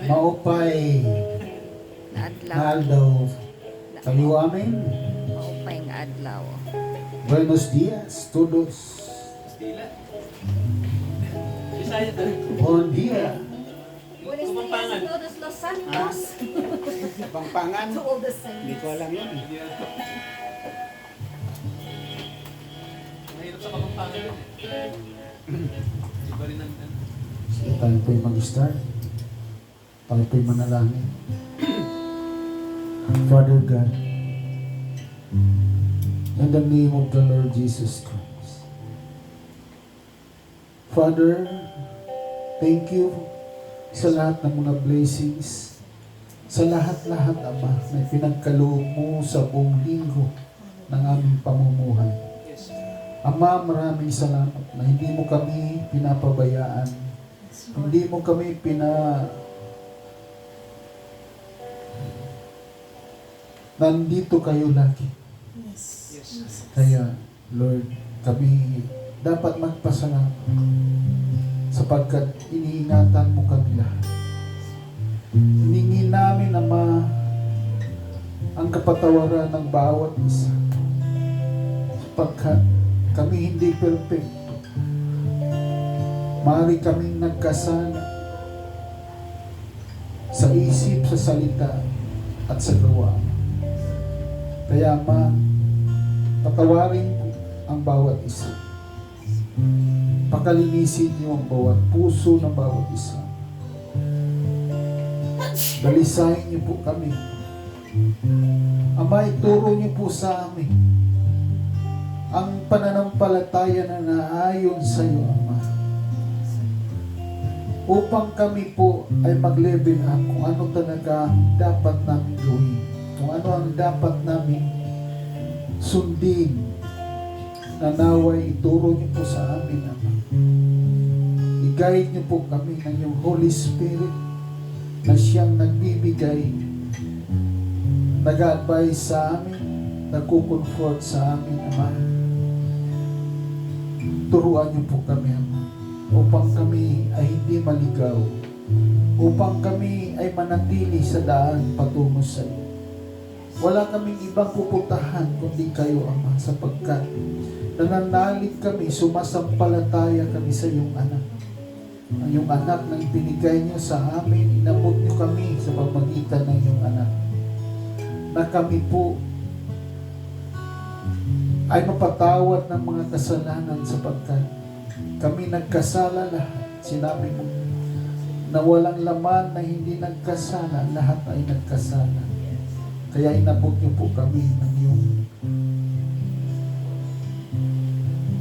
maupay Adlaw. na aldaw kaliwa amin. Maupay nga adlaw. Buenos dias todos. Bon dia. Buenos días a todos los santos. Pampangan. To all the saints. Hindi ko alam yun. Mahirap sa Kapampangan yun Iba rin ang Tayo po'y mag-start. Tayo po'y manalangin. Father God, in the name of the Lord Jesus Christ. Father, thank you sa lahat ng mga blessings, sa lahat-lahat, Ama, na pinagkaloob mo sa buong linggo ng aming pamumuhay. Ama, maraming salamat na hindi mo kami pinapabayaan. Hindi mo kami nandito kayo lagi. Kaya, Lord, kami dapat magpasalamat sapagkat iniingatan mo kami lahat. Hiningi namin, Ama, ang kapatawaran ng bawat isa sapagkat kami hindi perfecto. Maaari kaming nagkasala sa isip, sa salita, at sa gawa. Kaya Ama, patawarin po ang bawat isa. Pakalinisin niyo ang bawat puso ng bawat isa. Dalisahin niyo po kami. Ama, ituro niyo po sa amin ang pananampalataya na naayon sa iyo, Ama. Upang kami po ay mag-level up kung ano talaga dapat namin gawin. Kung ano ang dapat namin sundin. Na naway ituro niyo po sa amin, Ama. I-guide niyo po kami ng iyong Holy Spirit na siyang nagbibigay, nag-advise sa amin, nagko-comfort sa amin, Ama. Turuan niyo po kami, Ama, upang kami ay hindi maligaw, upang kami ay manatili sa daan patungo sa iyo. Wala kaming ibang pupuntahan kundi kayo, Ama, sapagkat nananalig kami, sumasampalataya kami sa iyong anak. Ang iyong anak na ibinigay niyo sa amin, inabot niyo kami sa pamamagitan ng iyong anak. Na kami po ay mapatawad ng mga kasalanan sapagkat kami nagkasala lahat. Sinabi mo na walang laman na hindi nagkasala, lahat ay nagkasala. Kaya inabot niyo po kami ng iyong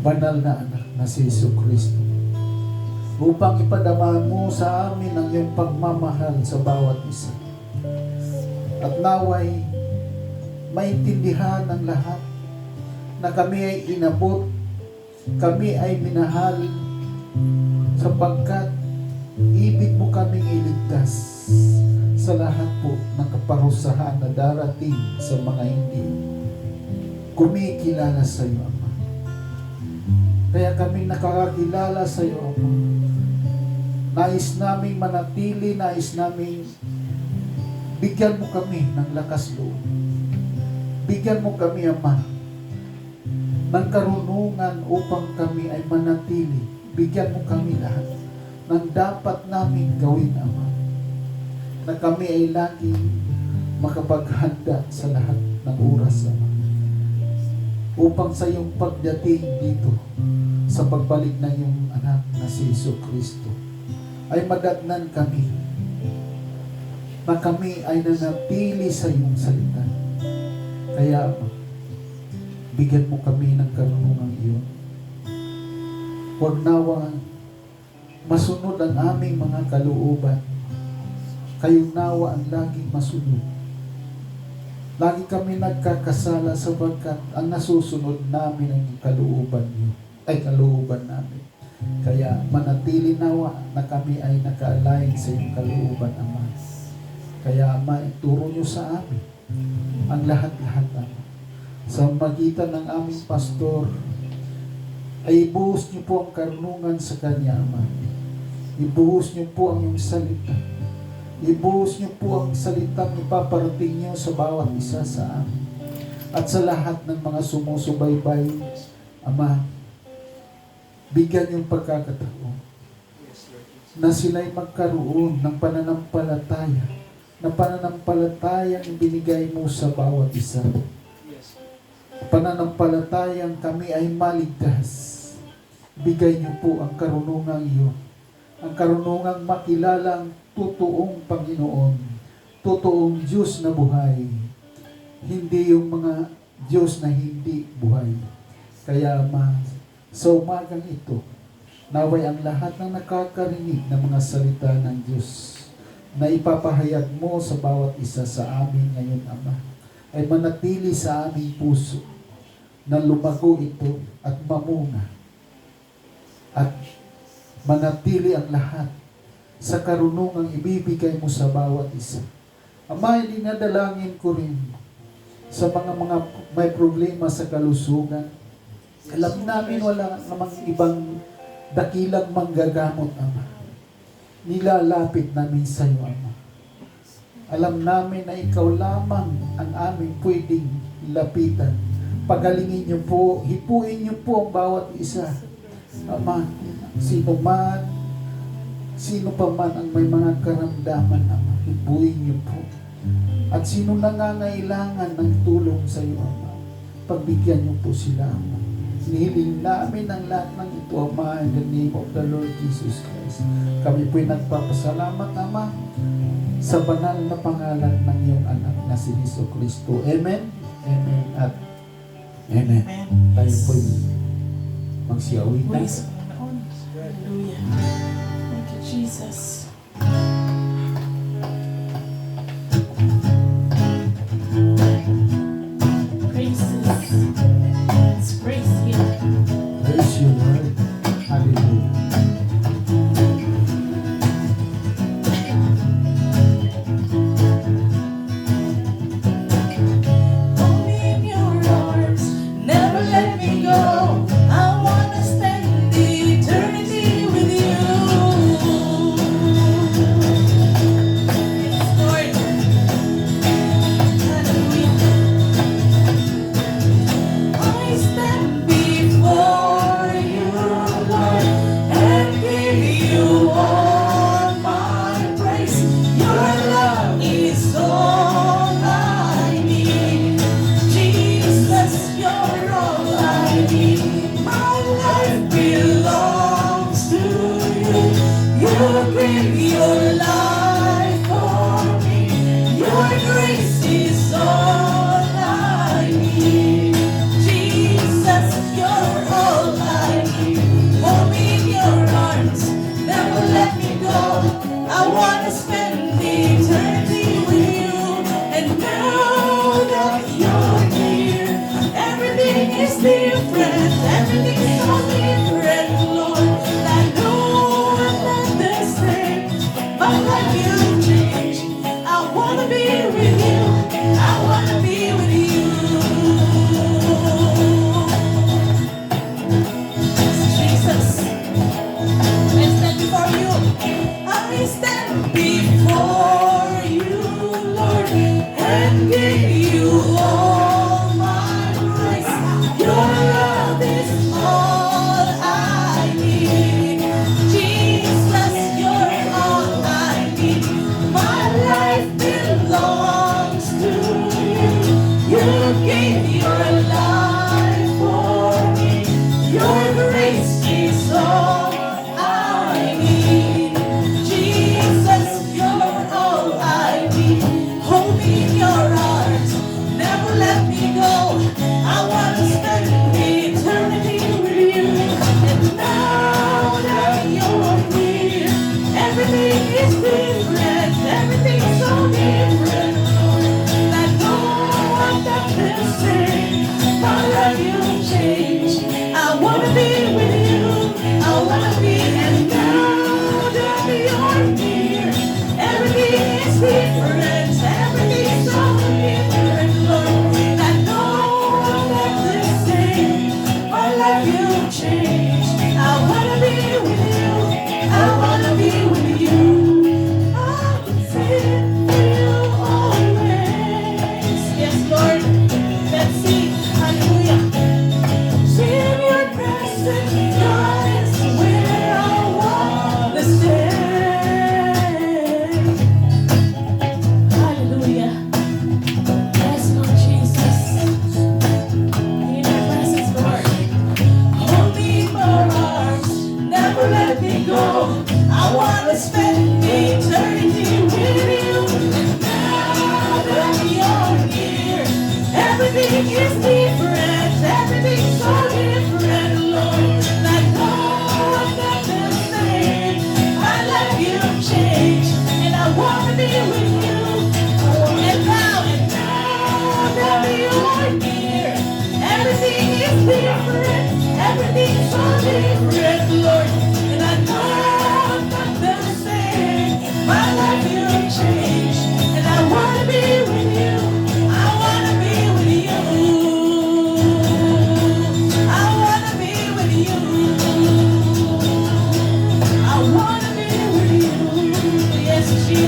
banal na anak na si Jesucristo upang ipadama mo sa amin ang iyong pagmamahal sa bawat isa. At naway maintindihan ng lahat na kami ay inabot, kami ay minahal sapagkat ibig mo kaming iligtas sa lahat po ng kaparusahan na darating sa mga hindi kumikilala sa iyo, Ama. Kaya kami nakakakilala sa iyo, Ama. Nais naming manatili, nais naming bigyan mo kami ng lakas loob. Bigyan mo kami, Ama, ng karunungan upang kami ay manatili. Bigyan mo kami lahat ng dapat namin gawin, Ama. Na kami ay laging makapaghanda sa lahat ng oras, Ama. Upang sa iyong pagdating dito, sa pagbalik ng iyong anak na si Jesucristo, ay madatnan kami na kami ay nanatili sa iyong salita. Kaya, Ama, bigyan mo kami ng karunungang iyon. Huwag nawa masunod ang aming mga kalooban. Kayo nawa ang laging masunod. Lagi kami nagkakasala sapagkat ang nasusunod namin ang kalooban niyo, ay kalooban namin. Kaya manatili nawa na kami ay naka-align sa iyong kalooban, Ama. Kaya, Ama, ituro niyo sa amin ang lahat-lahat, Ama. Sa magitan ng aming pastor, ay ibuhos niyo po ang karunungan sa kanya, Ama. Ibuhos niyo po ang iyong salita Ibuhos niyo po ang salitang ipaparating niyo sa bawat isa sa amin. At sa lahat ng mga sumusubaybay, Ama, bigyan niyong pagkakataon na sila'y magkaroon ng pananampalataya, na pananampalatayang ibinigay mo sa bawat isa. Pananampalatayang kami ay maligtas. Bigay niyo po ang karunungang iyon, ang karunungang makilala ang totoong Panginoon, totoong Diyos na buhay, hindi yung mga Diyos na hindi buhay. Kaya Ama, sa umagang ito, naway ang lahat ng nakakarinig ng mga salita ng Diyos na ipapahayag mo sa bawat isa sa amin ngayon, Ama, ay manatili sa aming puso na lumago ito at mamunga at manatili ang lahat sa karunungang ibibigay mo sa bawat isa. Ama, dinadalangin ko rin sa mga may problema sa kalusugan. Alam namin wala namang ibang dakilang manggagamot, Ama. Nilalapit namin sa iyo, Ama. Alam namin na ikaw lamang ang aming pwedeng lapitan. Pagalingin niyo po, hipuin niyo po ang bawat isa. Ama, sino pa man ang may mga karamdaman, Ama, hipuin niyo po. At sino nangangailangan ng tulong sa iyo, Ama, pagbigyan niyo po sila, Ama. Hinihiling namin ang lahat ng ito, Ama, in the name of the Lord Jesus Christ. Kami po'y nagpapasalamat, Ama, sa banal na pangalan ng iyong anak na si Jesu Kristo. Amen, Amen, at Amen. Tayo po'y magsiawit na. Praise the Lord. Hallelujah. Thank you, Jesus. Let's praise Him. Praise you, Lord. Hallelujah. Hold me in your arms, never let me go. I wanna spend eternity with you. Yes, Lord. Hallelujah. I stand before you, Lord, and give you all my praise. Your love is all I need. Jesus, you're all I need. My life belongs to you. You give your life for me. Your grace is all I need. Jesus, you're all I need. Hold me in your arms, never let me go. I wanna spend eternity with you. And now that you're here, everything is different. Everything is so different, Lord. I know I'm not the same. My life you changed. I wanna be with you. I wanna be with you. Jesus, I stand before you. I stand before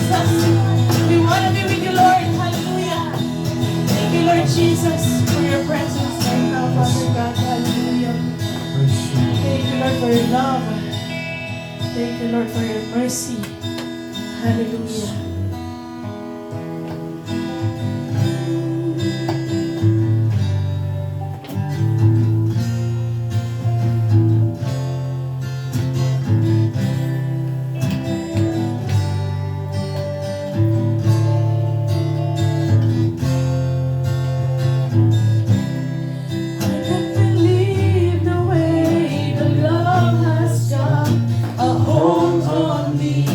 Jesus. We want to be with you, Lord. Hallelujah. Thank you, Lord Jesus, for your presence right now, Father God. Hallelujah. Thank you, Lord, for your love. Thank you, Lord, for your mercy. Hallelujah. I can't believe the way the love has got a hold on me.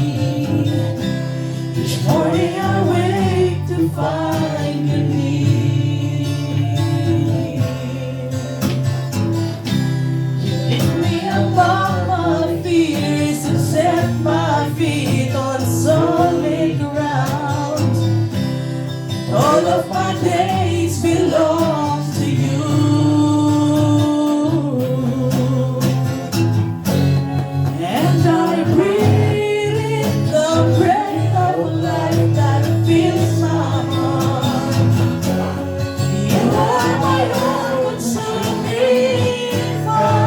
Each morning I wake to find you near. You lift me above my fears and set my feet on solid ground. All of my days belong to you. And I breathe in the breath of life that fills my heart. You are my own consuming fire.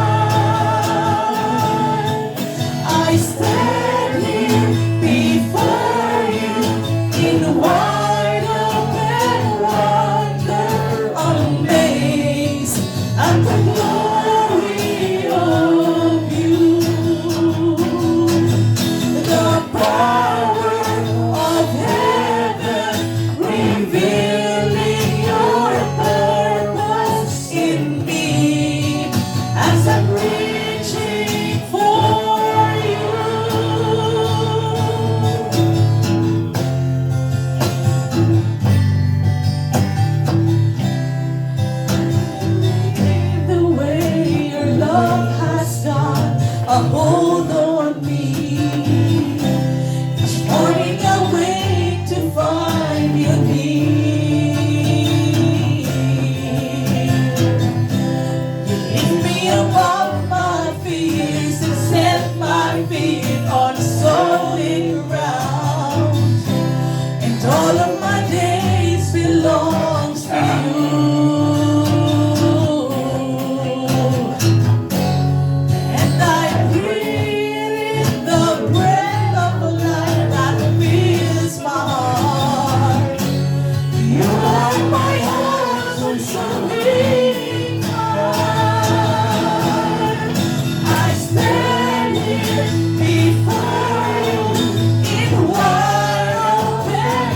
I stand here before you in wide open wonder, amazed at the glory of you. The power of heaven revealing your purpose in me as I'm reaching for you. The way your love has got a hold on me. Each morning I wake to find you near. You lift me above my fears and set my feet on solid ground. And all of my days belongs to you. And I breathe in the breath of life that fills my heart. You are my own consuming fire. I stand here before you in wide open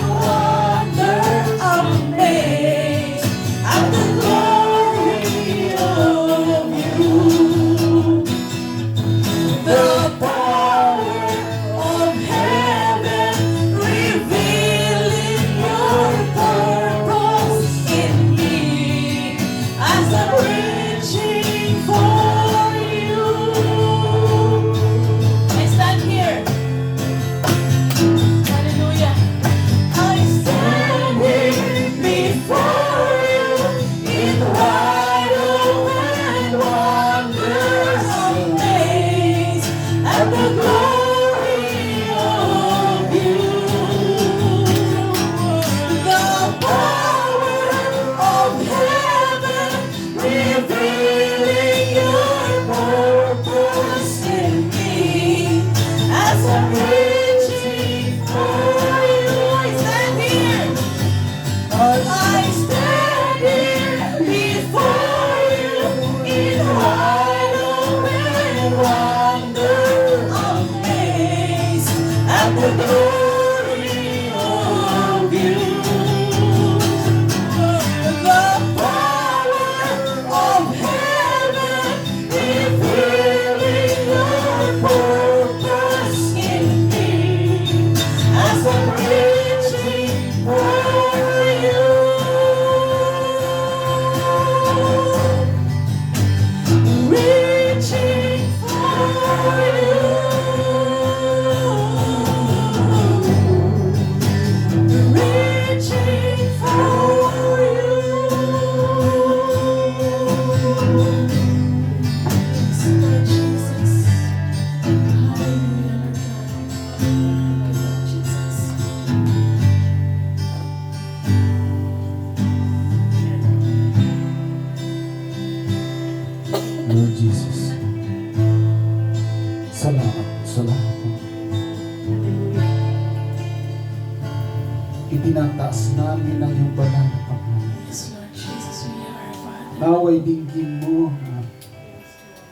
itinataas namin ang iyong banal na Panginoon. Yes, Lord Jesus, we are Father. Naway dinggin mo ang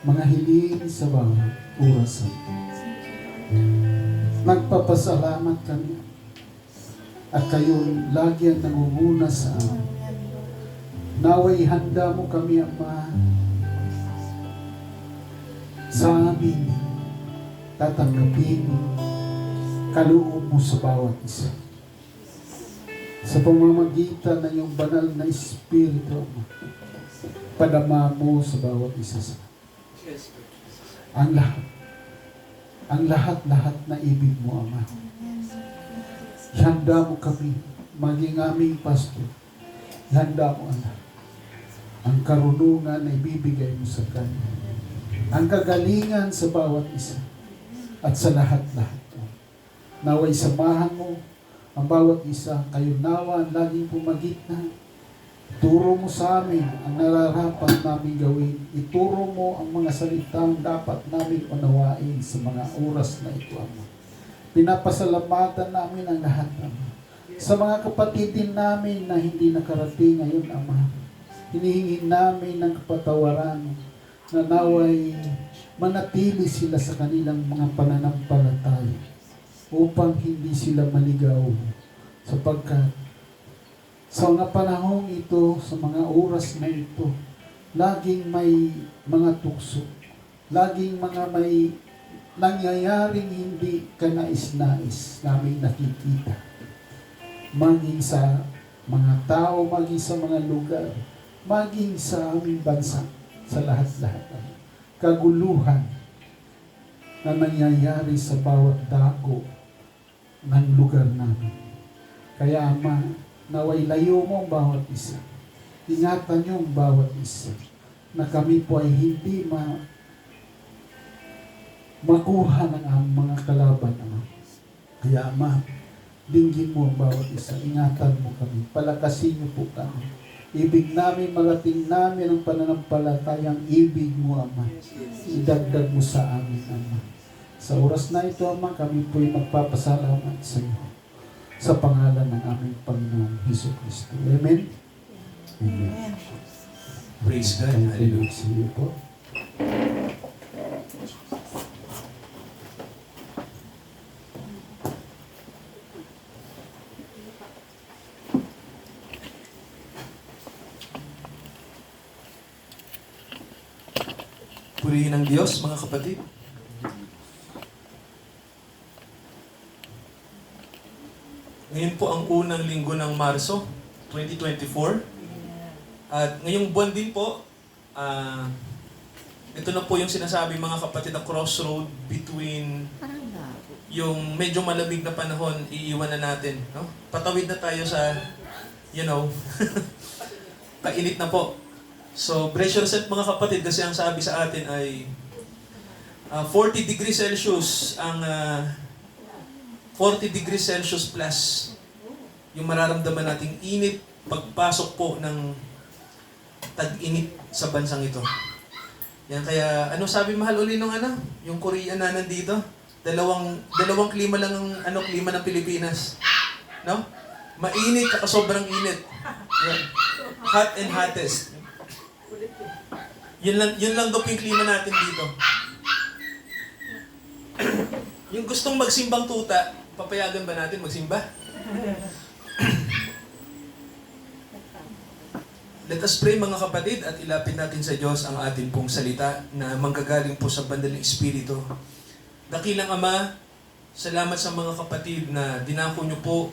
mga hiling sa bawat oras. Nagpapasalamat kami at kayo lagi ang nangunguna sa amin. Naway handa mo kami, Ama, sa amin tatanggapin kaloob mo sa bawat isa. Sa pamamagitan ng iyong banal na Espiritu, Ama, padama mo sa bawat isa sa ang lahat na ibig mo, Ama. Handa mo kami, maging aming pastor. Handa mo, anak, ang karunungan na ibibigay mo sa kanya. Ang kagalingan sa bawat isa at sa lahat-lahat. Naway samahan mo ang bawat isa. Kayo nawa ang laging pumagitna. Ituro mo sa amin ang nararapat namin gawin. Ituro mo ang mga salitang dapat namin unawain sa mga oras na ito, Ama. Pinapasalamatan namin ang lahat, Ama. Sa mga kapatid din namin na hindi nakarating ngayon, Ama, hinihingi namin ng kapatawaran na naway manatili sila sa kanilang mga pananampalataya upang hindi sila maligaw, sapagkat sa mga panahong ito, sa mga oras na ito, laging may mga tukso, laging mga may nangyayaring hindi kanais-nais namin nakikita. Maging sa mga tao, maging sa mga lugar, maging sa aming bansa, sa lahat-lahat. Kaguluhan na nangyayari sa bawat dako ng lugar namin. Kaya, Ama, naway layo mo ang bawat isa. Ingatan niyo ang bawat isa na kami po ay hindi makuha ng aming mga kalaban, Ama. Kaya, Ama, dinggin mo ang bawat isa. Ingatan mo kami. Palakasin niyo po kami. Ibig namin, marating namin ang pananampalatayang ibig mo, Ama. Idagdag mo sa amin, Ama. Sa oras na ito, Ama, kami po'y magpapasalamat sa iyo. Sa pangalan ng aming Panginoong Hesus-Kristo. Amen? Amen. Praise God. Thank you, Hallelujah. sa iyo po. Purihin ang Diyos, mga kapatid. Ngayon po ang unang linggo ng Marso 2024. At ngayong buwan din po, ito na po yung sinasabi, mga kapatid, na crossroad between Parang labo. yung medyo malamig na panahon, iiwan na natin. No? Patawid na tayo sa, painit na po. So, brace yourself, mga kapatid, kasi ang sabi sa atin ay 40 degrees Celsius ang 40 degrees Celsius plus yung mararamdaman nating init pagpasok po ng tag-init sa bansang ito. Yan, kaya ano sabi mahal uli nung yung Korean na nandito? Dalawang klima lang ang klima ng Pilipinas. No? Mainit at sobrang init. Yan. Hot and hottest. Yun lang daw po yung klima natin dito. Yung gustong magsimbang tuta, papayagan ba natin magsimba? Let us pray, mga kapatid, at ilapit natin sa Diyos ang ating pong salita na manggagaling po sa banal na Espiritu. Dakilang Ama, salamat sa mga kapatid na dinako niyo po.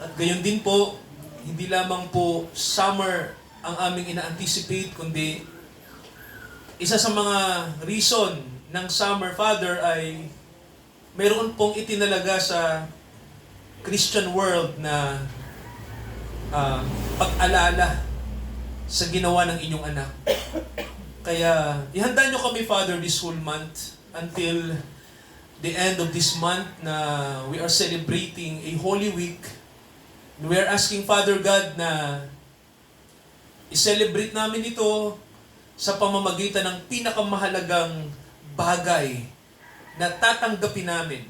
At gayon din po, hindi lamang po summer ang aming ina-anticipate, kundi isa sa mga reason ng summer, Father, ay mayroon pong itinalaga sa Christian world na pag-alala sa ginawa ng inyong anak. Kaya, ihanda nyo kami, Father, this whole month until the end of this month na we are celebrating a Holy Week. We are asking, Father God, na i-celebrate namin ito sa pamamagitan ng pinakamahalagang bagay na tatanggapin namin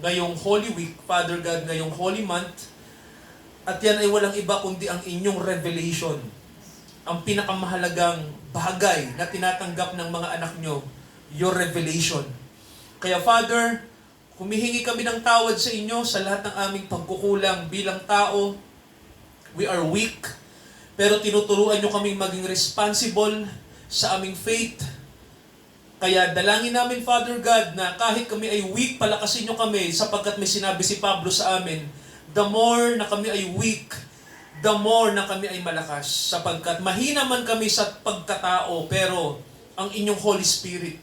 ngayong Holy Week, Father God, ngayong Holy Month, At yan ay walang iba kundi ang inyong revelation. Ang pinakamahalagang bagay na tinatanggap ng mga anak nyo, your revelation. Kaya Father, humihingi kami ng tawad sa inyo sa lahat ng aming pagkukulang bilang tao. We are weak, pero tinuturuan nyo kaming maging responsible sa aming faith. Kaya dalangin namin, Father God, na kahit kami ay weak, palakasin nyo kami sapagkat may sinabi si Pablo sa amin, the more na kami ay weak, the more na kami ay malakas. Sapagkat mahina man kami sa pagkatao, pero ang inyong Holy Spirit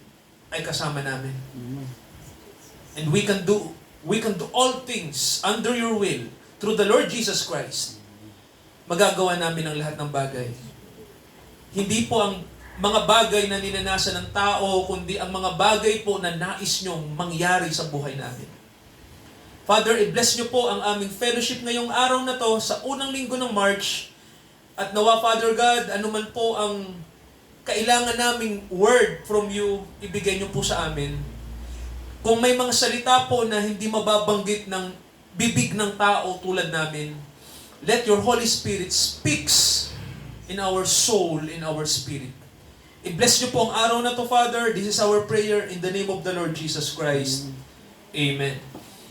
ay kasama namin. And we can do all things under your will through the Lord Jesus Christ. Magagawa namin ang lahat ng bagay. Hindi po ang mga bagay na ninanasan ng tao, kundi ang mga bagay po na nais nyong mangyari sa buhay namin. Father, i-bless nyo po ang aming fellowship ngayong araw na to sa unang linggo ng March. At nawa, Father God, anuman po ang kailangan naming word from you, ibigay nyo po sa amin. Kung may mga salita po na hindi mababanggit ng bibig ng tao tulad namin, let your Holy Spirit speaks in our soul, in our spirit. I-bless nyo po ang araw na to, Father. This is our prayer in the name of the Lord Jesus Christ. Amen.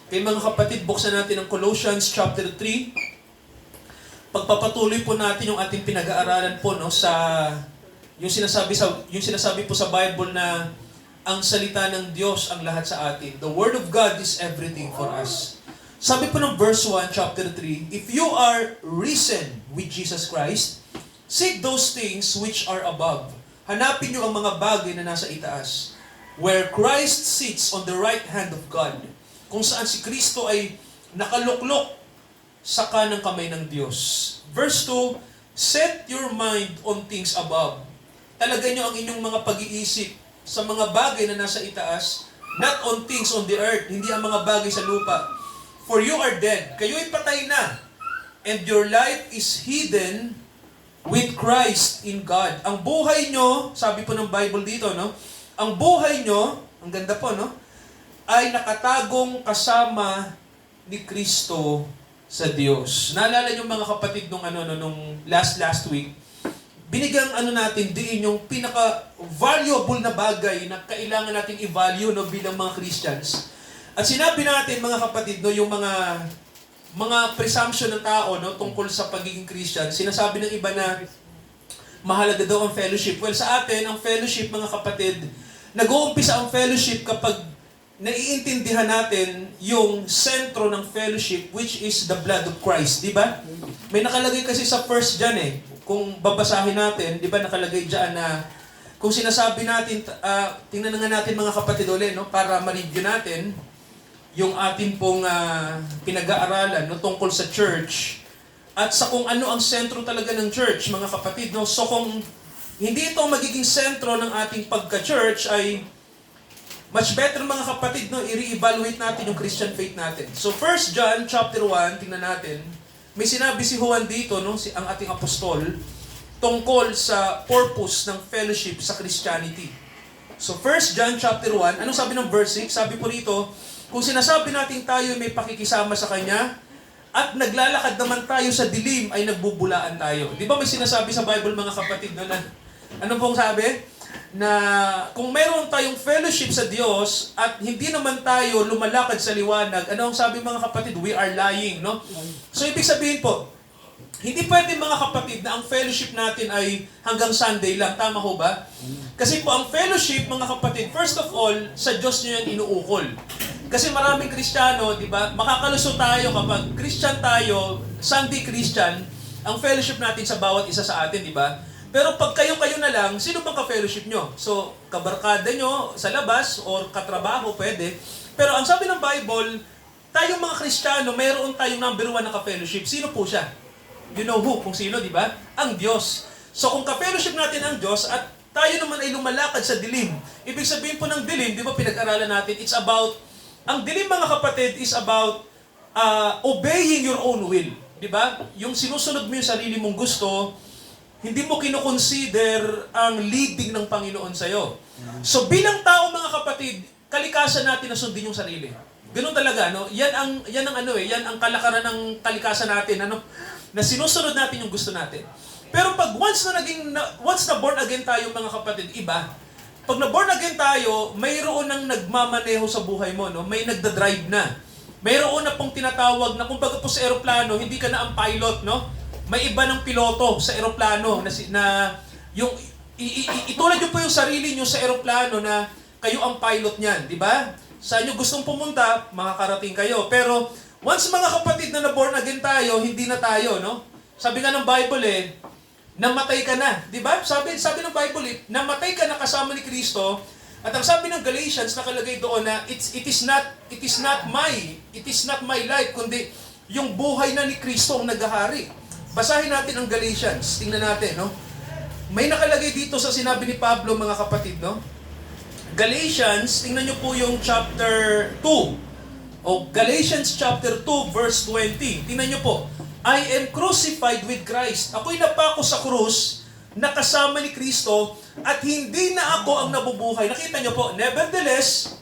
Kaya mga kapatid, buksan natin ang Colossians chapter 3. Pagpapatuloy po natin yung ating pinag-aaralan po sa yung sinasabi po sa Bible na ang salita ng Diyos ang lahat sa atin. The Word of God is everything for us. Sabi po ng verse 1, chapter 3, if you are risen with Jesus Christ, seek those things which are above. Hanapin niyo ang mga bagay na nasa itaas, where Christ sits on the right hand of God, kung saan si Kristo ay nakaluklok sa kanang kamay ng Diyos. Verse 2, set your mind on things above. Talagay niyo ang inyong mga pag-iisip sa mga bagay na nasa itaas, not on things on the earth, hindi ang mga bagay sa lupa. For you are dead, kayo'y patay na, and your life is hidden with Christ in God. Ang buhay nyo, sabi po ng Bible dito, no? Ang buhay nyo, ang ganda po, no? Ay nakatagong kasama ni Kristo sa Diyos. Naalala nyo mga kapatid nung last week, binigang natin diin yung pinaka-valuable na bagay na kailangan nating i-value bilang mga Christians. At sinabi natin mga kapatid, yung mga presumption ng tao tungkol sa pagiging Christian, sinasabi ng iba na mahalaga daw ang fellowship. Well, sa atin, ang fellowship mga kapatid, nag-uumpisa ang fellowship kapag naiintindihan natin yung sentro ng fellowship, which is the blood of Christ, di ba? May nakalagay kasi sa 1 John kung babasahin natin, di ba nakalagay dyan na kung sinasabi natin, tingnan nga natin mga kapatid ulit, para ma-review natin yung atin pong pinag-aaralan tungkol sa church at sa kung ano ang sentro talaga ng church, mga kapatid. So kung hindi ito magiging sentro ng ating pagka-church, ay much better mga kapatid, i-re-evaluate natin yung Christian faith natin. So 1 John chapter 1, tingnan natin, may sinabi si Juan dito, ang ating apostol, tungkol sa purpose ng fellowship sa Christianity. So 1 John chapter 1, anong sabi ng verse 6? Sabi po rito, kung sinasabi natin tayo may pakikisama sa Kanya, at naglalakad naman tayo sa dilim, ay nagbubulaan tayo. Di ba may sinasabi sa Bible mga kapatid na ano pong sabi? Na kung meron tayong fellowship sa Diyos at hindi naman tayo lumalakad sa liwanag, ano ang sabi mga kapatid? We are lying, no? So ibig sabihin po, hindi pwede mga kapatid na ang fellowship natin ay hanggang Sunday lang. Tama ho ba? Kasi po ang fellowship mga kapatid, first of all, sa Diyos nyo yan inuukol. Kasi maraming Kristiyano, di ba? Makakalusot tayo kapag Christian tayo, Sunday Christian, ang fellowship natin sa bawat isa sa atin, di ba? Pero pag kayo-kayo na lang, sino bang ka-fellowship nyo? So, kabarkada nyo sa labas or katrabaho, pwede. Pero ang sabi ng Bible, tayong mga Kristiyano, mayroon tayong number 1 na ka-fellowship. Sino po siya? You know who? Kung sino, di ba? Ang Diyos. So, kung ka-fellowship natin ang Diyos at tayo naman ay lumalakad sa dilim, ibig sabihin po ng dilim, di ba pinag-aralan natin, it's about, ang dilim mga kapatid is about obeying your own will. Di ba? Yung sinusunod mo yung sarili mong gusto, hindi mo kinoconsider ang leading ng Panginoon sa'yo. So bilang tao mga kapatid, kalikasan natin na sundin yung sarili. Ganun talaga, no? Yan ang yan ang kalakaran ng kalikasan natin, ano? Na sinusunod natin yung gusto natin. Pero pag once na born again tayo mga kapatid, iba. Pag na born again tayo, mayroon nang nagmamaneho sa buhay mo, no? May nagda-drive na. Mayroon na pong tinatawag na kumbaga po sa eroplano, hindi ka na ang pilot, no? May iba ng piloto sa eroplano na yung itulad niyo po yung sarili niyo sa eroplano na kayo ang pilot niyan, di ba? Saan niyo gustong pumunta, makakarating kayo. Pero once mga kapatid na born again tayo, hindi na tayo, no? Sabi nga ng Bible namatay ka na, di ba? Sabi ng Bible namatay ka na kasama ni Kristo. At ang sabi ng Galatians nakalagay doon na it is not my life, kundi yung buhay na ni Kristo ang naghahari. Basahin natin ang Galatians. Tingnan natin, no? May nakalagay dito sa sinabi ni Pablo, mga kapatid, no? Galatians, tingnan niyo po yung chapter 2. O Galatians chapter 2 verse 20. Tingnan niyo po. I am crucified with Christ. Ako'y napako sa krus, nakasama ni Kristo, at hindi na ako ang nabubuhay. Nakita niyo po, nevertheless,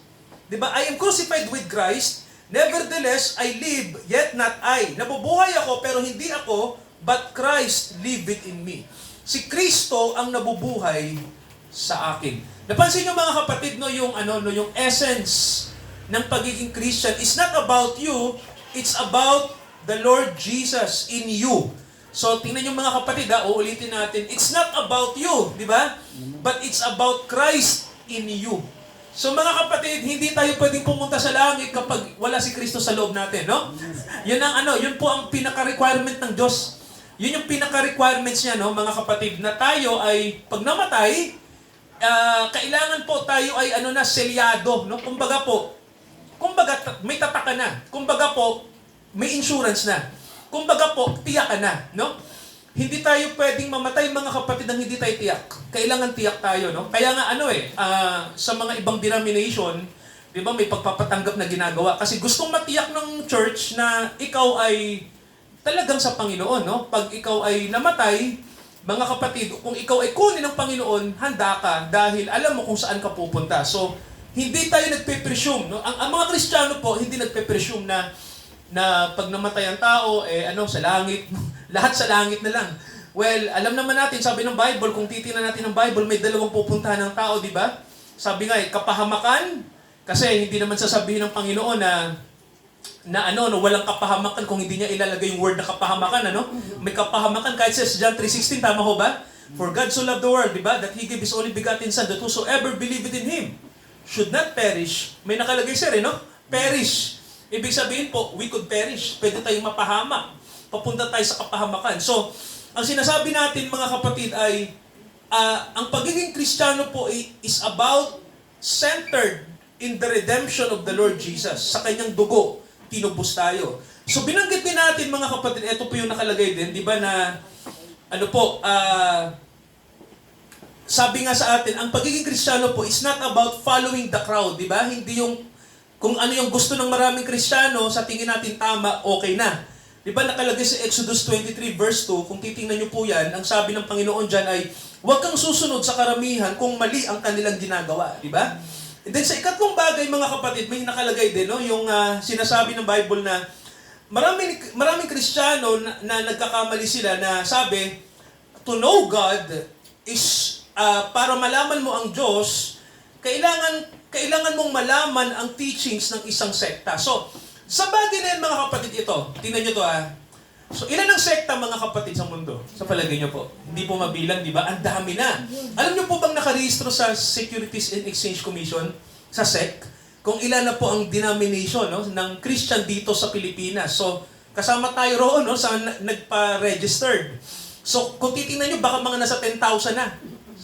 di ba, I am crucified with Christ, nevertheless, I live, yet not I. Nabubuhay ako, pero hindi ako, but Christ liveth in me. Si Kristo ang nabubuhay sa akin. Napansin niyo mga kapatid, no, yung essence ng pagiging Christian is not about you, it's about the Lord Jesus in you. So, tingnan niyo mga kapatid, uulitin natin, it's not about you, di ba? But it's about Christ in you. So mga kapatid, hindi tayo pwedeng pumunta sa langit kapag wala si Kristo sa loob natin, no? Yun po ang pinaka-requirement ng Diyos. Yun yung pinaka-requirements niya, no, mga kapatid, na tayo ay pag namatay, kailangan po tayo ay selyado, no? Kumbaga may tataka na. Kumbaga po, may insurance na. Kumbaga po, tiyak ka na, no? Hindi tayo pwedeng mamatay mga kapatid nang hindi tayo tiyak. Kailangan tiyak tayo, no? Kaya nga sa mga ibang denomination, 'di ba, may pagpapatanggap na ginagawa kasi gustong matiyak ng church na ikaw ay talagang sa Panginoon, no? Pag ikaw ay namatay, mga kapatid, kung ikaw ay kunin ng Panginoon, handa ka dahil alam mo kung saan ka pupunta. So, hindi tayo nagpe-presume, no? Ang mga Kristiyano po, hindi nagpe-presume na pag namatay ang tao, sa langit, lahat sa langit na lang. Well, alam naman natin, sabi ng Bible, kung titingnan natin ng Bible, may dalawang pupuntahan ng tao, di ba? Sabi nga, kapahamakan, kasi hindi naman sasabihin ng Panginoon na walang kapahamakan kung hindi niya ilalagay yung word na kapahamakan, May kapahamakan, kahit says John 3:16, tama ho ba? For God so loved the world, di ba? That He gave His only begotten Son, that whosoever believeth in Him should not perish. May nakalagay sir, Perish. Ibig sabihin po, we could perish. Pwede tayong mapahamak. Papunta tayo sa kapahamakan. So, ang sinasabi natin mga kapatid ay, ang pagiging Kristiyano po is about centered in the redemption of the Lord Jesus. Sa kanyang dugo, tinubos tayo. So, binanggit din natin mga kapatid, ito po yung nakalagay din, di ba na, sabi nga sa atin, ang pagiging Kristiyano po is not about following the crowd, di ba? Hindi yung, kung ano yung gusto ng maraming Kristiyano, sa tingin natin tama, okay na. Di ba nakalagay sa Exodus 23 verse 2, kung titingnan niyo po yan, ang sabi ng Panginoon dyan ay, huwag kang susunod sa karamihan kung mali ang kanilang ginagawa. Di ba? And then sa ikatlong bagay mga kapatid, may nakalagay din, yung sinasabi ng Bible na maraming Kristiyano na nagkakamali sila na sabi, to know God is, para malaman mo ang Diyos, kailangan mong malaman ang teachings ng isang sekta. So, sa bagay na yan mga kapatid ito, tingnan nyo to So, ilan ang sekta mga kapatid sa mundo? Sa palagay nyo po? Hindi po mabilang, di ba? Ang dami na. Alam nyo po bang nakarehistro sa Securities and Exchange Commission, sa SEC, kung ilan na po ang denomination ng Christian dito sa Pilipinas. So, kasama tayo roon sa nagpa-registered. So, kung titingnan nyo, baka mga nasa 10,000 na.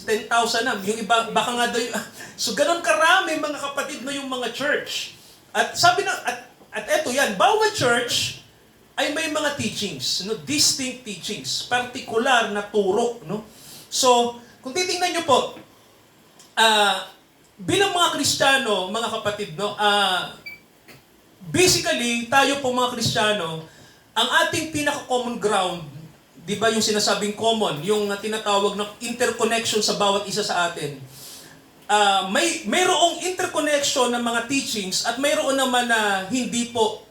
10,000 na. Yung iba, baka nga daw So, ganun karami mga kapatid yung mga church. At sabi na, at eto yan, bawat church ay may mga teachings, distinct teachings, particular na turok, So, kung titingnan nyo po, bilang mga Kristiyano, mga kapatid, basically, tayo po mga Kristiyano, ang ating pinaka-common ground, di ba yung sinasabing common, yung tinatawag ng interconnection sa bawat isa sa atin, mayroong interconnection ng mga teachings at mayroon naman na hindi po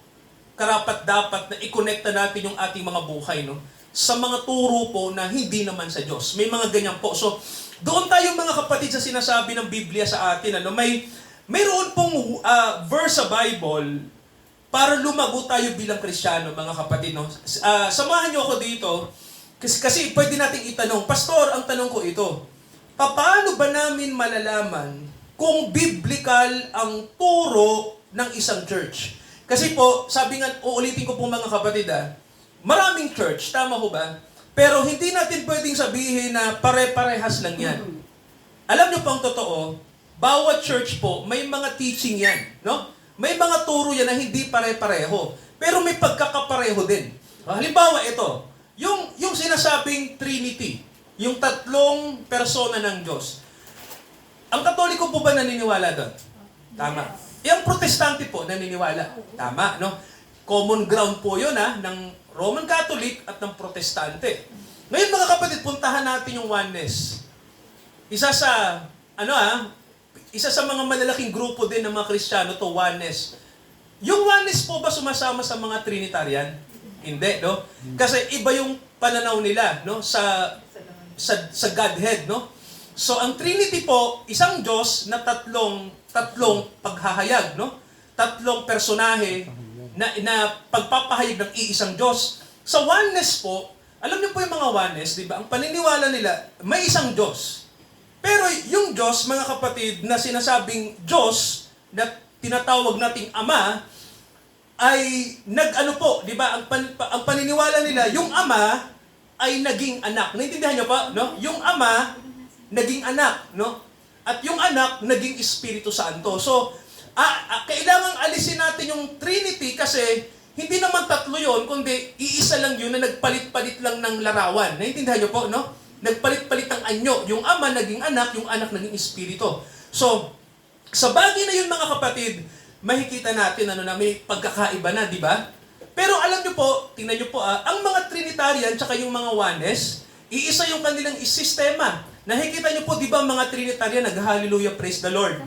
karapat-dapat na i-connecta natin yung ating mga buhay, no? Sa mga turo po na hindi naman sa Diyos. May mga ganyan po. So, doon tayo mga kapatid sa sinasabi ng Biblia sa atin. Mayroon pong verse sa Bible para lumago tayo bilang Kristiyano, mga kapatid. No? Samahan niyo ako dito kasi pwede nating itanong, Pastor, ang tanong ko ito, paano ba namin malalaman kung biblical ang turo ng isang church? Kasi po, sabi nga, uulitin ko po mga kapatid, maraming church, tama ho ba? Pero hindi natin pwedeng sabihin na pare-parehas lang yan. Alam niyo pang totoo, bawat church po, may mga teaching yan. No? May mga turo yan na hindi pare-pareho. Pero may pagkakapareho din. Halimbawa ito, yung sinasabing Trinity, yung tatlong persona ng Diyos. Ang Katoliko po ba naniniwala doon? Tama. Yung Protestante po naniniwala. Tama, no? Common ground po yun, ng Roman Catholic at ng Protestante. Ngayon mga kapatid, puntahan natin yung oneness. Isa sa mga malalaking grupo din ng mga Kristiyano to, oneness. Yung oneness po ba sumasama sa mga Trinitarian? Hindi, no? Kasi iba yung pananaw nila, no? Sa Godhead, no? So ang Trinity po, isang Diyos na tatlong paghahayag, no? Tatlong personahe na pagpapahayag ng iisang Diyos. Sa oneness po, alam niyo po yung mga oneness, di ba? Ang paniniwala nila, may isang Diyos. Pero yung Diyos, mga kapatid, na sinasabing Diyos, na tinatawag nating Ama, ay di ba? Ang paniniwala nila, yung Ama ay naging anak. Naintindihan niyo pa, no? Yung Ama, naging anak, no? At yung anak, naging Espiritu Santo. So, kailangang alisin natin yung Trinity kasi hindi naman tatlo yun, kundi iisa lang yun na nagpalit-palit lang ng larawan. Naintindihan niyo po, no? Nagpalit-palit ang anyo. Yung Ama naging anak, yung anak naging Espiritu. So, sa bagay na yun mga kapatid, makikita natin na may pagkakaiba na, di ba? Pero alam niyo po, tingnan niyo po, ang mga Trinitarian tsaka yung mga oneness, iisa yung kanilang sistema. Nakikita niyo po, di ba mga Trinitarian, nag-hallelujah, praise the Lord.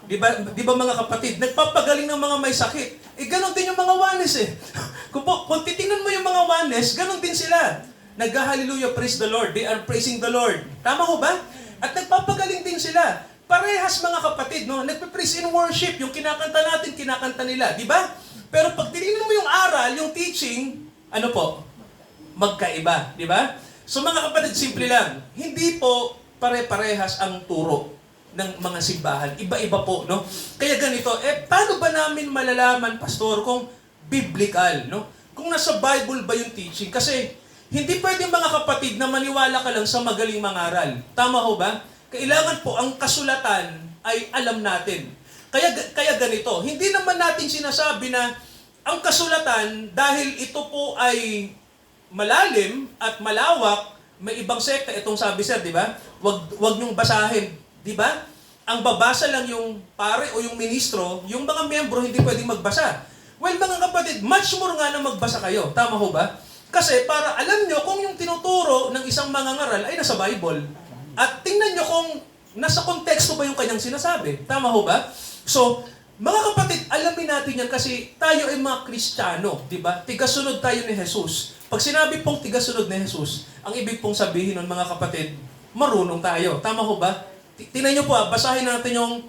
Di ba mga kapatid, nagpapagaling ng mga may sakit. Ganon din yung mga oneness kung titingnan mo yung mga oneness, ganon din sila. Nag-hallelujah, praise the Lord. They are praising the Lord. Tama ho ba? At nagpapagaling din sila. Parehas mga kapatid, no? Nagpe-praise in worship. Yung kinakanta natin, kinakanta nila. Di ba? Pero pag tinignan mo yung aral, yung teaching, magkaiba. Di ba? So mga kapatid, simple lang. Hindi po pare-parehas ang turo ng mga simbahan. Iba-iba po, no? Kaya ganito, paano ba namin malalaman, Pastor, kung biblical, no? Kung nasa Bible ba yung teaching? Kasi hindi pwedeng mga kapatid na maniwala ka lang sa magaling mangaral. Tama ho ba? Kailangan po ang kasulatan ay alam natin. Kaya ganito, hindi naman natin sinasabi na ang kasulatan, dahil ito po ay malalim at malawak, may ibang sekta, itong sabi sir, di ba? Wag niyong basahin, di ba? Ang babasa lang yung pare o yung ministro, yung mga miyembro hindi pwedeng magbasa. Well, mga kapatid, much more nga na magbasa kayo. Tama ho ba? Kasi para alam nyo kung yung tinuturo ng isang mangangaral ay nasa Bible. At tingnan nyo kung nasa konteksto ba yung kanyang sinasabi. Tama ho ba? So, mga kapatid, alamin natin yan kasi tayo ay mga Kristiyano, di ba? Tigasunod tayo ni Jesus. Pag sinabi pong tigasunod ni Jesus, ang ibig pong sabihin nun, mga kapatid, marunong tayo. Tama ho ba? Tingnan nyo po, basahin natin yung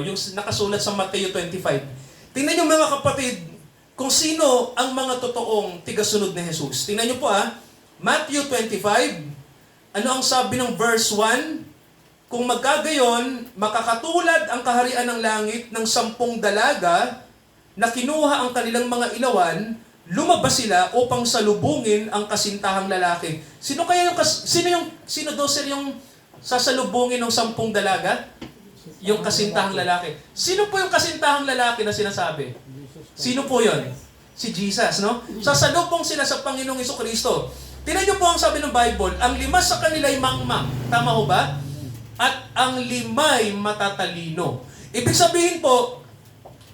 yung nakasulat sa Mateo 25. Tingnan nyo mga kapatid, kung sino ang mga totoong tigasunod ni Jesus. Tingnan nyo po Matthew 25, ano ang sabi ng verse 1? Kung magkagayon, makakatulad ang kaharian ng langit ng 10 dalaga na kinuha ang kanilang mga ilawan, lumabas sila upang salubungin ang kasintahang lalaki. Sino daw sir yung sasalubungin ng 10 dalaga? Yung kasintahang lalaki. Sino po yung kasintahang lalaki na sinasabi? Sino po yun? Si Jesus, no? Sasalubong sila sa Panginoong Jesucristo. Tingnan niyo po ang sabi ng Bible, ang 5 sa kanila ay mangmang. Tama ho ba? At ang 5 ay matatalino. Ibig sabihin po,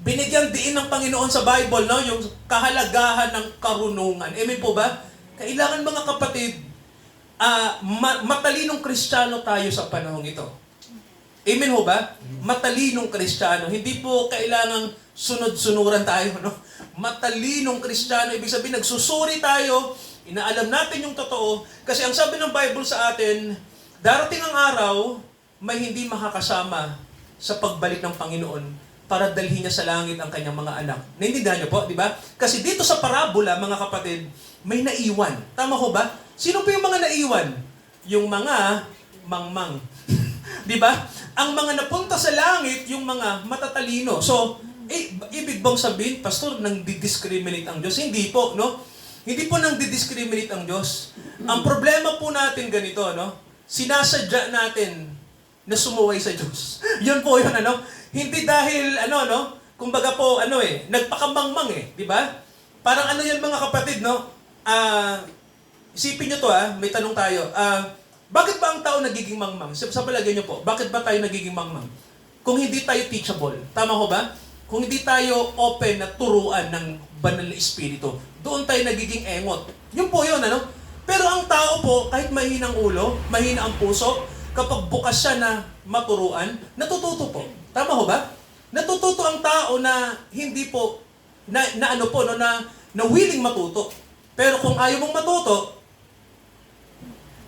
binigyan din ng Panginoon sa Bible, no? Yung kahalagahan ng karunungan. Amen po ba? Kailangan mga kapatid, matalinong Kristiyano tayo sa panahong ito. Amen ho ba? Matalinong Kristiyano. Hindi po kailangang sunod-sunuran tayo, no? Matalinong Kristiyano, ibig sabihin nagsusuri tayo, inaalam natin yung totoo, kasi ang sabi ng Bible sa atin, darating ang araw, may hindi makakasama sa pagbalik ng Panginoon para dalhin niya sa langit ang kanyang mga anak. Naintindihan niyo po, di ba? Kasi dito sa parabola, mga kapatid, may naiwan. Tama ho ba? Sino po yung mga naiwan? Yung mga mangmang. Di ba? Ang mga napunta sa langit, yung mga matatalino. So, ibig bang sabihin, Pastor, nang didiscriminate ang Diyos? Hindi po, no? Hindi po nang didiscriminate ang Diyos. Ang problema po natin ganito, no? Sinasadya natin na sumuway sa Diyos. Yun po yun, ano? Hindi dahil, no? Kumbaga po, nagpakamangmang di ba? Parang ano yan, mga kapatid, no? Isipin nyo to, may tanong tayo. Bakit ba ang tao nagiging mangmang? Sa palagay nyo po, bakit ba tayo nagiging mangmang? Kung hindi tayo teachable, tama ho ba? Kung hindi tayo open na turuan ng banal na espiritu, doon tayo nagiging engot. Yun po yun, ano? Pero ang tao po, kahit mahinang ulo, mahina ang puso, kapag bukas siya na maturuan, natututo po. Tama ho ba? Natututo ang tao na hindi po, na willing matuto. Pero kung ayaw mong matuto,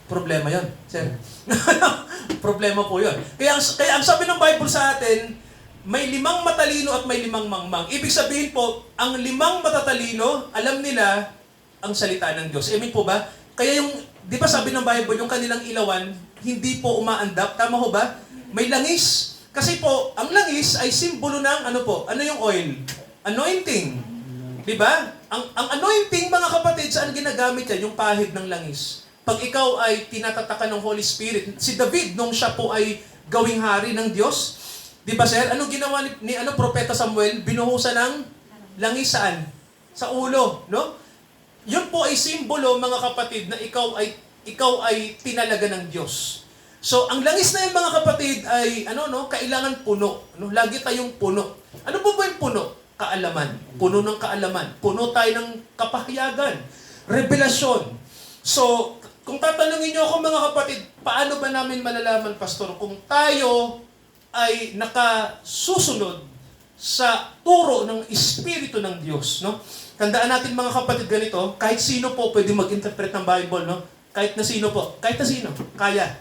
problema yon, sir. Problema po yon. Kaya ang sabi ng Bible sa atin, may 5 matalino at may 5 mangmang. Ibig sabihin po, ang 5 matatalino, alam nila ang salita ng Diyos. Amen po ba? Kaya yung, di ba sabi ng Bible, yung kanilang ilawan, hindi po umaandap. Tama ho ba? May langis. Kasi po, ang langis ay simbolo ng, ano yung oil? Anointing. Di ba? Ang anointing, mga kapatid, saan ginagamit yan? Yung pahid ng langis. Pag ikaw ay tinatatakan ng Holy Spirit, si David, nung siya po ay gawing hari ng Diyos, di ba sir? Anong ginawa ni Propeta Samuel? Binuhusan ng langis saan? Sa ulo, no? Yun po ay simbolo, mga kapatid, na ikaw ay tinalaga ng Diyos. So, ang langis na yan, mga kapatid, ay, kailangan puno. Lagi tayong puno. Ano po ba yung puno? Kaalaman. Puno ng kaalaman. Puno tayo ng kapahayagan. Revelasyon. So, kung tatanungin niyo ako, mga kapatid, paano ba namin malalaman, Pastor, kung tayo ay nakasusunod sa turo ng Espiritu ng Diyos, no? Tandaan natin, mga kapatid, ganito, kahit sino po pwede mag-interpret ng Bible, no? Kahit na sino po, kaya.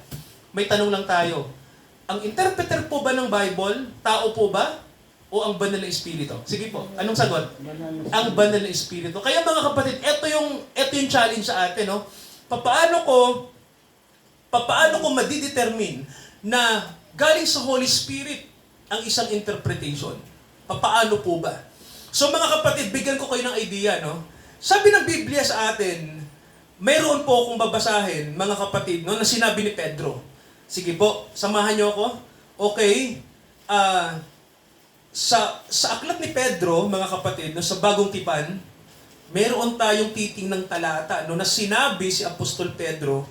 May tanong lang tayo. Ang interpreter po ba ng Bible, tao po ba? O ang banal na Espiritu? Sige po, anong sagot? Ang banal na Espiritu. Kaya, mga kapatid, ito yung challenge sa atin, no? Papaano ko madidetermine na galing sa Holy Spirit ang isang interpretation? Papaano po ba? So, mga kapatid, bigyan ko kayo ng idea, no? Sabi ng Biblia sa atin, mayroon po akong babasahin, mga kapatid, no, na sinabi ni Pedro. Sige po, samahan niyo ako. Okay. Sa aklat ni Pedro, mga kapatid, no, sa Bagong Tipan, meron tayong titingnang talata, no, na sinabi si Apostol Pedro.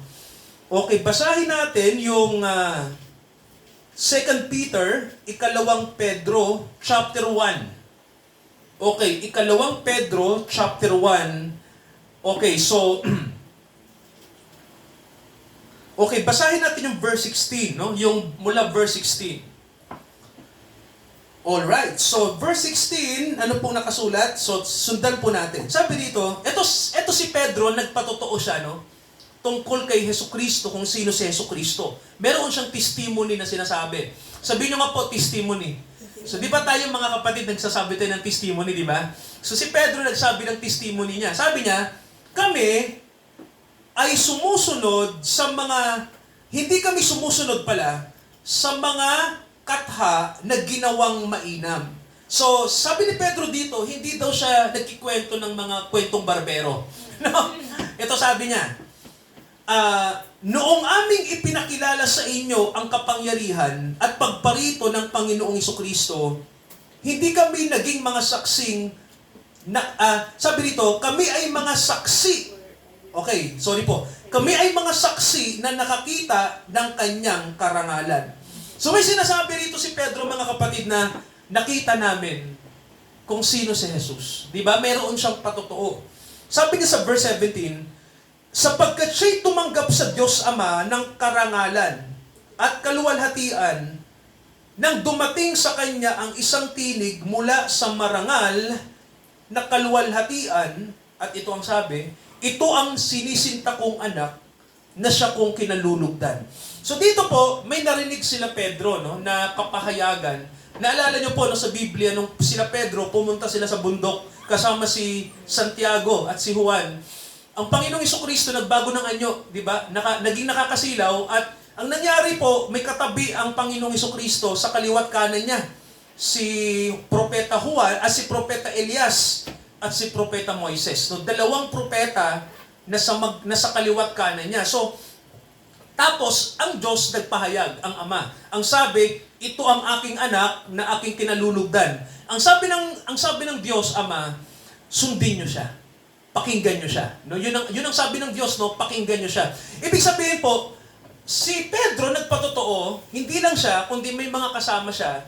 Okay, basahin natin yung 2 Peter, 2 Pedro, chapter 1. Okay, 2 Pedro, chapter 1. Okay, so, okay, basahin natin yung verse 16, no? Yung mula verse 16. Alright, so verse 16, ano pong nakasulat? So, sundan po natin. Sabi dito, eto si Pedro, nagpatotoo siya, no? Tungkol kay Hesukristo, kung sino si Hesukristo. Meron siyang testimony na sinasabi. Sabihin nyo nga po, testimony. So, di ba tayo, mga kapatid, nagsasabi tayo ng testimony, di ba? So, si Pedro nagsabi ng testimony niya. Sabi niya, kami ay sumusunod sa mga, hindi kami sumusunod pala, sa mga katha na ginawang mainam. So, sabi ni Pedro dito, hindi daw siya nagkikwento ng mga kwentong barbero. No? Ito sabi niya, noong aming ipinakilala sa inyo ang kapangyarihan at pagparito ng Panginoong Jesucristo, hindi kami naging mga saksing, sabi dito, kami ay mga saksi. Okay, sorry po. Kami ay mga saksi na nakakita ng kanyang karangalan. So may sinasabi rito si Pedro, mga kapatid, na nakita namin kung sino si Jesus. Di ba? Meron siyang patotoo. Sabi niya sa verse 17, sapagkat siya'y tumanggap sa Diyos Ama ng karangalan at kaluwalhatian nang dumating sa kanya ang isang tinig mula sa marangal na kaluwalhatian, at ito ang sabi, ito ang sinisinta kong anak na siya kong kinalulugdan. So dito po, may narinig sila Pedro, no, na kapahayagan. Naalala niyo po no, sa Biblia, nung sila Pedro, pumunta sila sa bundok kasama si Santiago at si Juan. Ang Panginoong Jesucristo nagbago ng anyo, di ba? Naging nakakasilaw, at ang nangyari po, may katabi ang Panginoong Jesucristo sa kaliwat kanan niya. Si Propeta Juan, si Propeta Elias, at si Propeta Moises. So, dalawang propeta nasa kaliwat kanan niya. So, tapos, ang Diyos nagpahayag, ang Ama. Ang sabi, ito ang aking anak na aking kinalulugdan. Ang sabi ng Diyos, Ama, sundin niyo siya. Pakinggan niyo siya. No, yun ang sabi ng Diyos, no, pakinggan niyo siya. Ibig sabihin po, si Pedro nagpatotoo, hindi lang siya, kundi may mga kasama siya,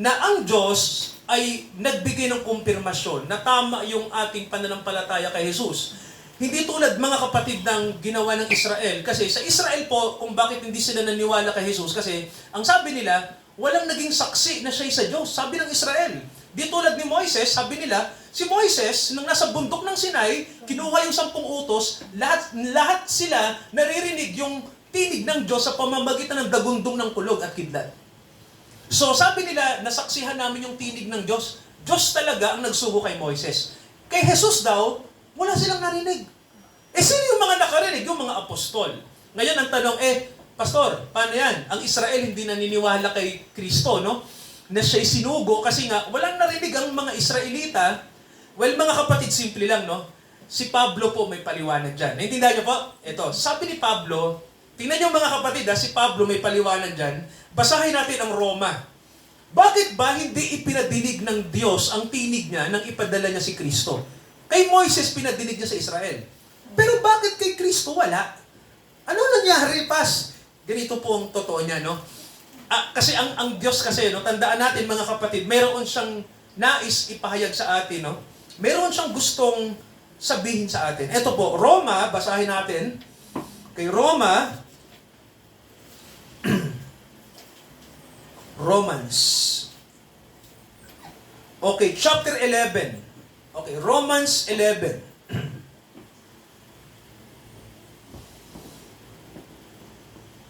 na ang Diyos ay nagbigay ng kumpirmasyon na tama yung ating pananampalataya kay Jesus. Hindi tulad mga kapatid ng ginawa ng Israel. Kasi sa Israel po, kung bakit hindi sila naniwala kay Jesus, kasi ang sabi nila, walang naging saksi na siya'y sa Diyos. Sabi ng Israel. Di tulad ni Moises, sabi nila, si Moises, nang nasa bundok ng Sinai, kinuha yung 10 utos, lahat sila naririnig yung tinig ng Diyos sa pamamagitan ng dagundong ng kulog at kidlat. So sabi nila, nasaksihan namin yung tinig ng Diyos. Diyos talaga ang nagsugo kay Moises. Kay Jesus daw, wala silang narinig. Sino yung mga nakarinig? Yung mga apostol. Ngayon ang tanong, Pastor, paano yan? Ang Israel hindi naniniwala kay Kristo, no? Na siya'y sinugo kasi nga, walang narinig ang mga Israelita. Well, mga kapatid, simple lang, no? Si Pablo po may paliwanag dyan. Naintindihan niyo po? Ito, sabi ni Pablo, tingnan niyo mga kapatid, si Pablo may paliwanag dyan. Basahin natin ang Roma. Bakit ba hindi ipinadinig ng Diyos ang tinig niya nang ipadala niya si Kristo? Kay Moises, pinadinig niya sa Israel. Pero bakit kay Kristo wala? Ano nangyari, Pas? Ganito po ang totoo niya, no? Kasi ang Diyos kasi, no, tandaan natin mga kapatid, meron siyang nais ipahayag sa atin, no? Meron siyang gustong sabihin sa atin. Ito po, Roma, basahin natin. Kay Roma, Romans. Okay, chapter 11. Okay, Romans 11.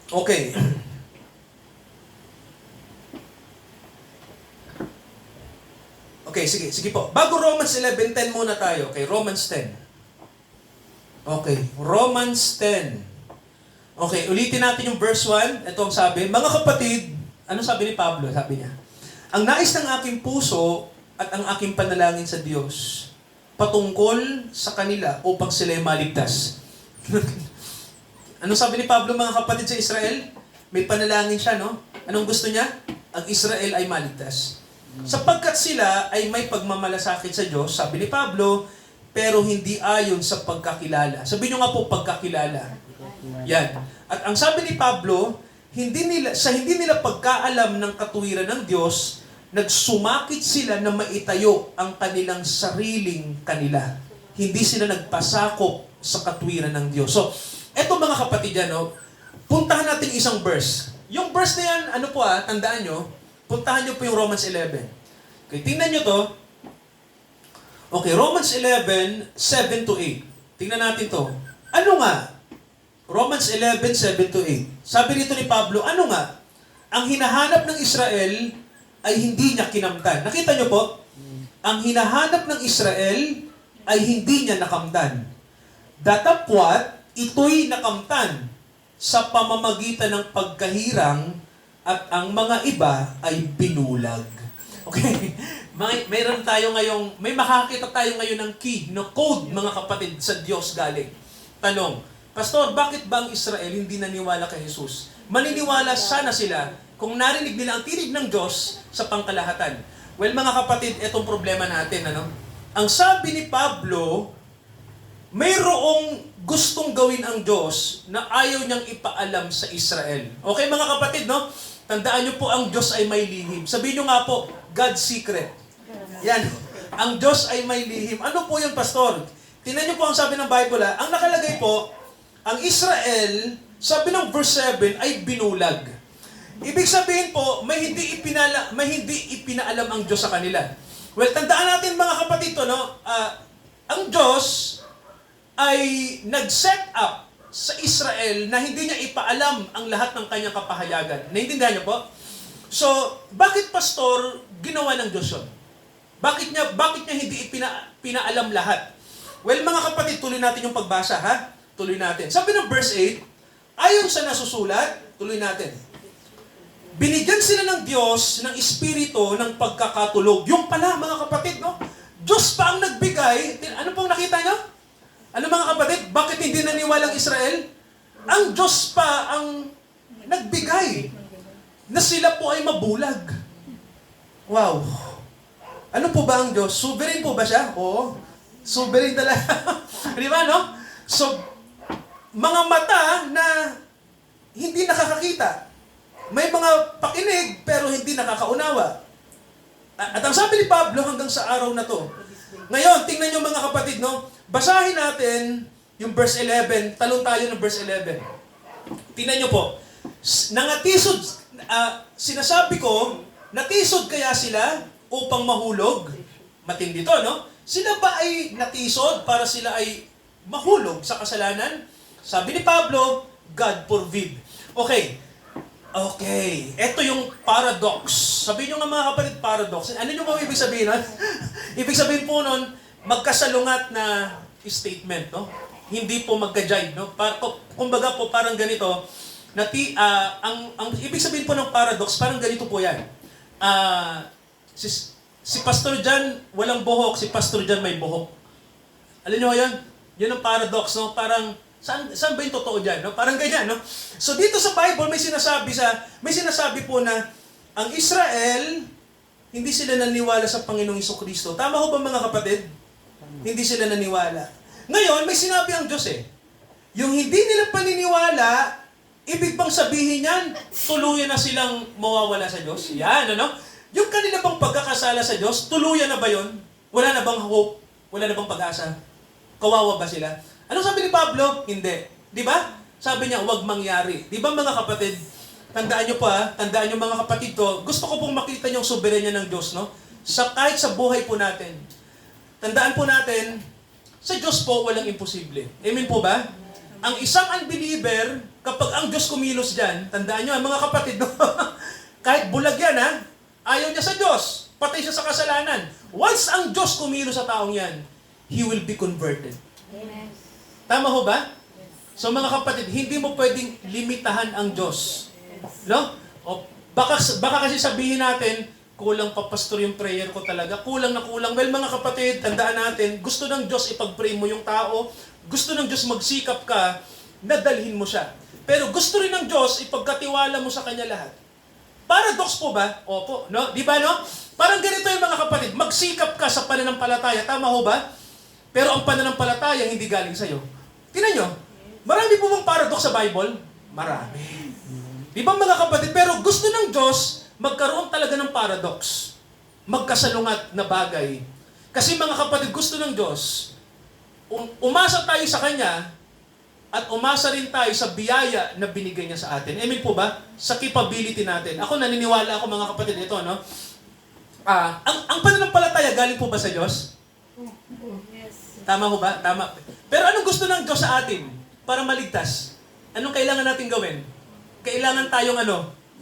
Okay. Okay, sige po. Bago Romans 11:10 muna tayo. Okay, Romans 10. Okay, Romans 10. Okay, ulitin natin yung verse 1. Ito ang sabi, mga kapatid, ano sabi ni Pablo? Sabi niya, ang nais ng aking puso at ang aking panalangin sa Diyos patungkol sa kanila upang sila ay maligtas. Ano sabi ni Pablo mga kapatid sa Israel? May panalangin siya, no? Anong gusto niya? Ang Israel ay maligtas. Sapagkat sila ay may pagmamalasakit sa Diyos, sabi ni Pablo, pero hindi ayon sa pagkakilala. Sabi niyo nga po, pagkakilala. Yan. At ang sabi ni Pablo, hindi nila pagkaalam ng katuwiran ng Diyos, nagsumakit sila na maitayo ang kanilang sariling kanila. Hindi sila nagpasakop sa katuwiran ng Diyos. So, eto mga kapatid yan, no? Puntahan natin isang verse. Yung verse na yan, tandaan nyo, puntahan nyo po yung Romans 11. Okay, tingnan nyo to. Okay, Romans 11, 7 to 8. Tingnan natin to. Ano nga? Romans 11, 7 to 8. Sabi rito ni Pablo, ano nga? Ang hinahanap ng Israel ay hindi niya kinamtan. Nakita nyo po? Ang hinahanap ng Israel ay hindi niya nakamtan. Datapwat, ito'y nakamtan sa pamamagitan ng pagkahirang at ang mga iba ay binulag. Okay? Mayroon tayo ngayong, may makakita tayo ngayon ng key, no code, mga kapatid, sa Diyos galing. Tanong, Pastor, bakit ba ang Israel hindi naniwala kay Jesus? Maniniwala sana sila kung narinig nila ang tinig ng Diyos sa pangkalahatan. Well, mga kapatid, itong problema natin, ano? Ang sabi ni Pablo, mayroong gustong gawin ang Diyos na ayaw niyang ipaalam sa Israel. Okay, mga kapatid, no? Tandaan niyo po, ang Diyos ay may lihim. Sabihin niyo nga po, God's secret. Yan. Ang Diyos ay may lihim. Ano po yun, Pastor? Tingnan niyo po ang sabi ng Bible, ha? Ang nakalagay po, ang Israel, sabi ng verse 7, ay binulag. Ibig sabihin po, may hindi ipinaalam ang Diyos sa kanila. Well, tandaan natin mga kapatid, no? Ang Diyos ay nag-set up sa Israel na hindi niya ipaalam ang lahat ng kanyang kapahayagan. Naintindihan niyo po? So, bakit pastor ginawa ng Diyos yun? Bakit niya hindi pinaalam lahat? Well, mga kapatid, tuloy natin yung pagbasa, ha? Tuloy natin. Sabi ng verse 8, ayon sa nasusulat, tuloy natin. Binigyan sila ng Diyos ng espiritu ng pagkakatulog. Yung pala, mga kapatid, no? Diyos pa ang nagbigay. Ano pong nakita niyo? Ano mga kapatid? Bakit hindi naniwalang Israel? Ang Diyos pa ang nagbigay na sila po ay mabulag. Wow. Ano po ba ang Diyos? Sovereign po ba siya? Oo. Sovereign talaga. Di ba, no? So, mga mata na hindi nakakakita. May mga pakinig pero hindi nakakaunawa. At ang sabi ni Pablo hanggang sa araw na to. Ngayon, tingnan nyo mga kapatid, no? Basahin natin yung verse 11. Talon tayo ng verse 11. Tingnan nyo po. Nangatisod, sinasabi ko, natisod kaya sila upang mahulog? Matindi to, no? Sila ba ay natisod para sila ay mahulog sa kasalanan? Sabi ni Pablo, God forbid. Okay. Ito yung paradox. Sabihin nyo nga mga kapatid, paradox. Ano nyo ba ibig sabihin nun? Ibig sabihin po nun, magkasalungat na statement, no? Hindi po magka-jive, no? Kumbaga po parang ganito, ang ibig sabihin po ng paradox, parang ganito po yan. Si Pastor John, walang buhok, si Pastor John may buhok. Alam nyo yan? Yun ang paradox, no? Parang, saan ba yung totoo dyan? No? Parang ganyan, no? So dito sa Bible, may sinasabi po na ang Israel, hindi sila naniwala sa Panginoong Jesucristo. Tama ho ba mga kapatid? Hindi sila naniwala. Ngayon, may sinabi ang Diyos yung hindi nila paniniwala, ibig bang sabihin yan, tuluyan na silang mawawala sa Diyos? Yan, ano? Yung kanila bang pagkakasala sa Diyos, tuluyan na ba yun? Wala na bang hope? Wala na bang pag-asa? Kawawa ba sila? Anong sabi ni Pablo? Hindi. Di ba? Sabi niya, huwag mangyari. Di ba mga kapatid? Tandaan niyo tandaan niyo mga kapatid to, gusto ko pong makita yung soberenya ng Diyos, no? Kahit sa buhay po natin. Tandaan po natin, sa Diyos po, walang imposible. Amen po ba? Ang isang unbeliever, kapag ang Diyos kumilos dyan, tandaan niyo, mga kapatid, no? Kahit bulag yan, ayaw niya sa Diyos. Patay siya sa kasalanan. Once ang Diyos kumilos sa taong yan, he will be converted. Amen. Tama ho ba? So mga kapatid, hindi mo pwedeng limitahan ang Diyos. No? O baka kasi sabihin natin, kulang pa pastor yung prayer ko talaga. Kulang na kulang. Well mga kapatid, tandaan natin, gusto ng Diyos ipag-pray mo yung tao. Gusto ng Diyos magsikap ka, nadalhin mo siya. Pero gusto rin ng Diyos ipagkatiwala mo sa Kanya lahat. Paradox po ba? Opo. No? Di ba no? Parang ganito yung mga kapatid, magsikap ka sa pananampalataya. Tama ho ba? Pero ang pananampalataya hindi galing sa'yo. Tingnan nyo, marami po bang paradox sa Bible? Marami. Di ba mga kapatid? Pero gusto ng Diyos magkaroon talaga ng paradox. Magkasalungat na bagay. Kasi mga kapatid, gusto ng Diyos, umasa tayo sa Kanya at umasa rin tayo sa biyaya na binigay niya sa atin. Amen po ba? Sa capability natin. Ako naniniwala ako mga kapatid ito, no? Ang pananampalataya galing po ba sa Diyos? Yes. Tama ho ba? Tama. Pero anong gusto ng Diyos sa atin para maligtas? Anong kailangan natin gawin? Kailangan tayong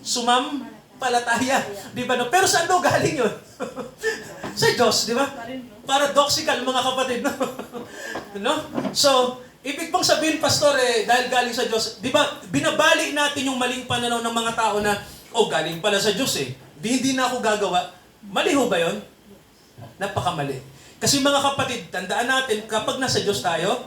sumampalataya. Di ba? No? Pero saan daw galing yun? Sa Diyos, di ba? Paradoxical mga kapatid. No? No? So, ibig pang sabihin, pastor, dahil galing sa Diyos, di ba, binabali natin yung maling pananaw ng mga tao na, galing pala sa Diyos hindi na ako gagawa. Mali ho ba yun? Napakamali. Kasi mga kapatid, tandaan natin, kapag nasa Diyos tayo,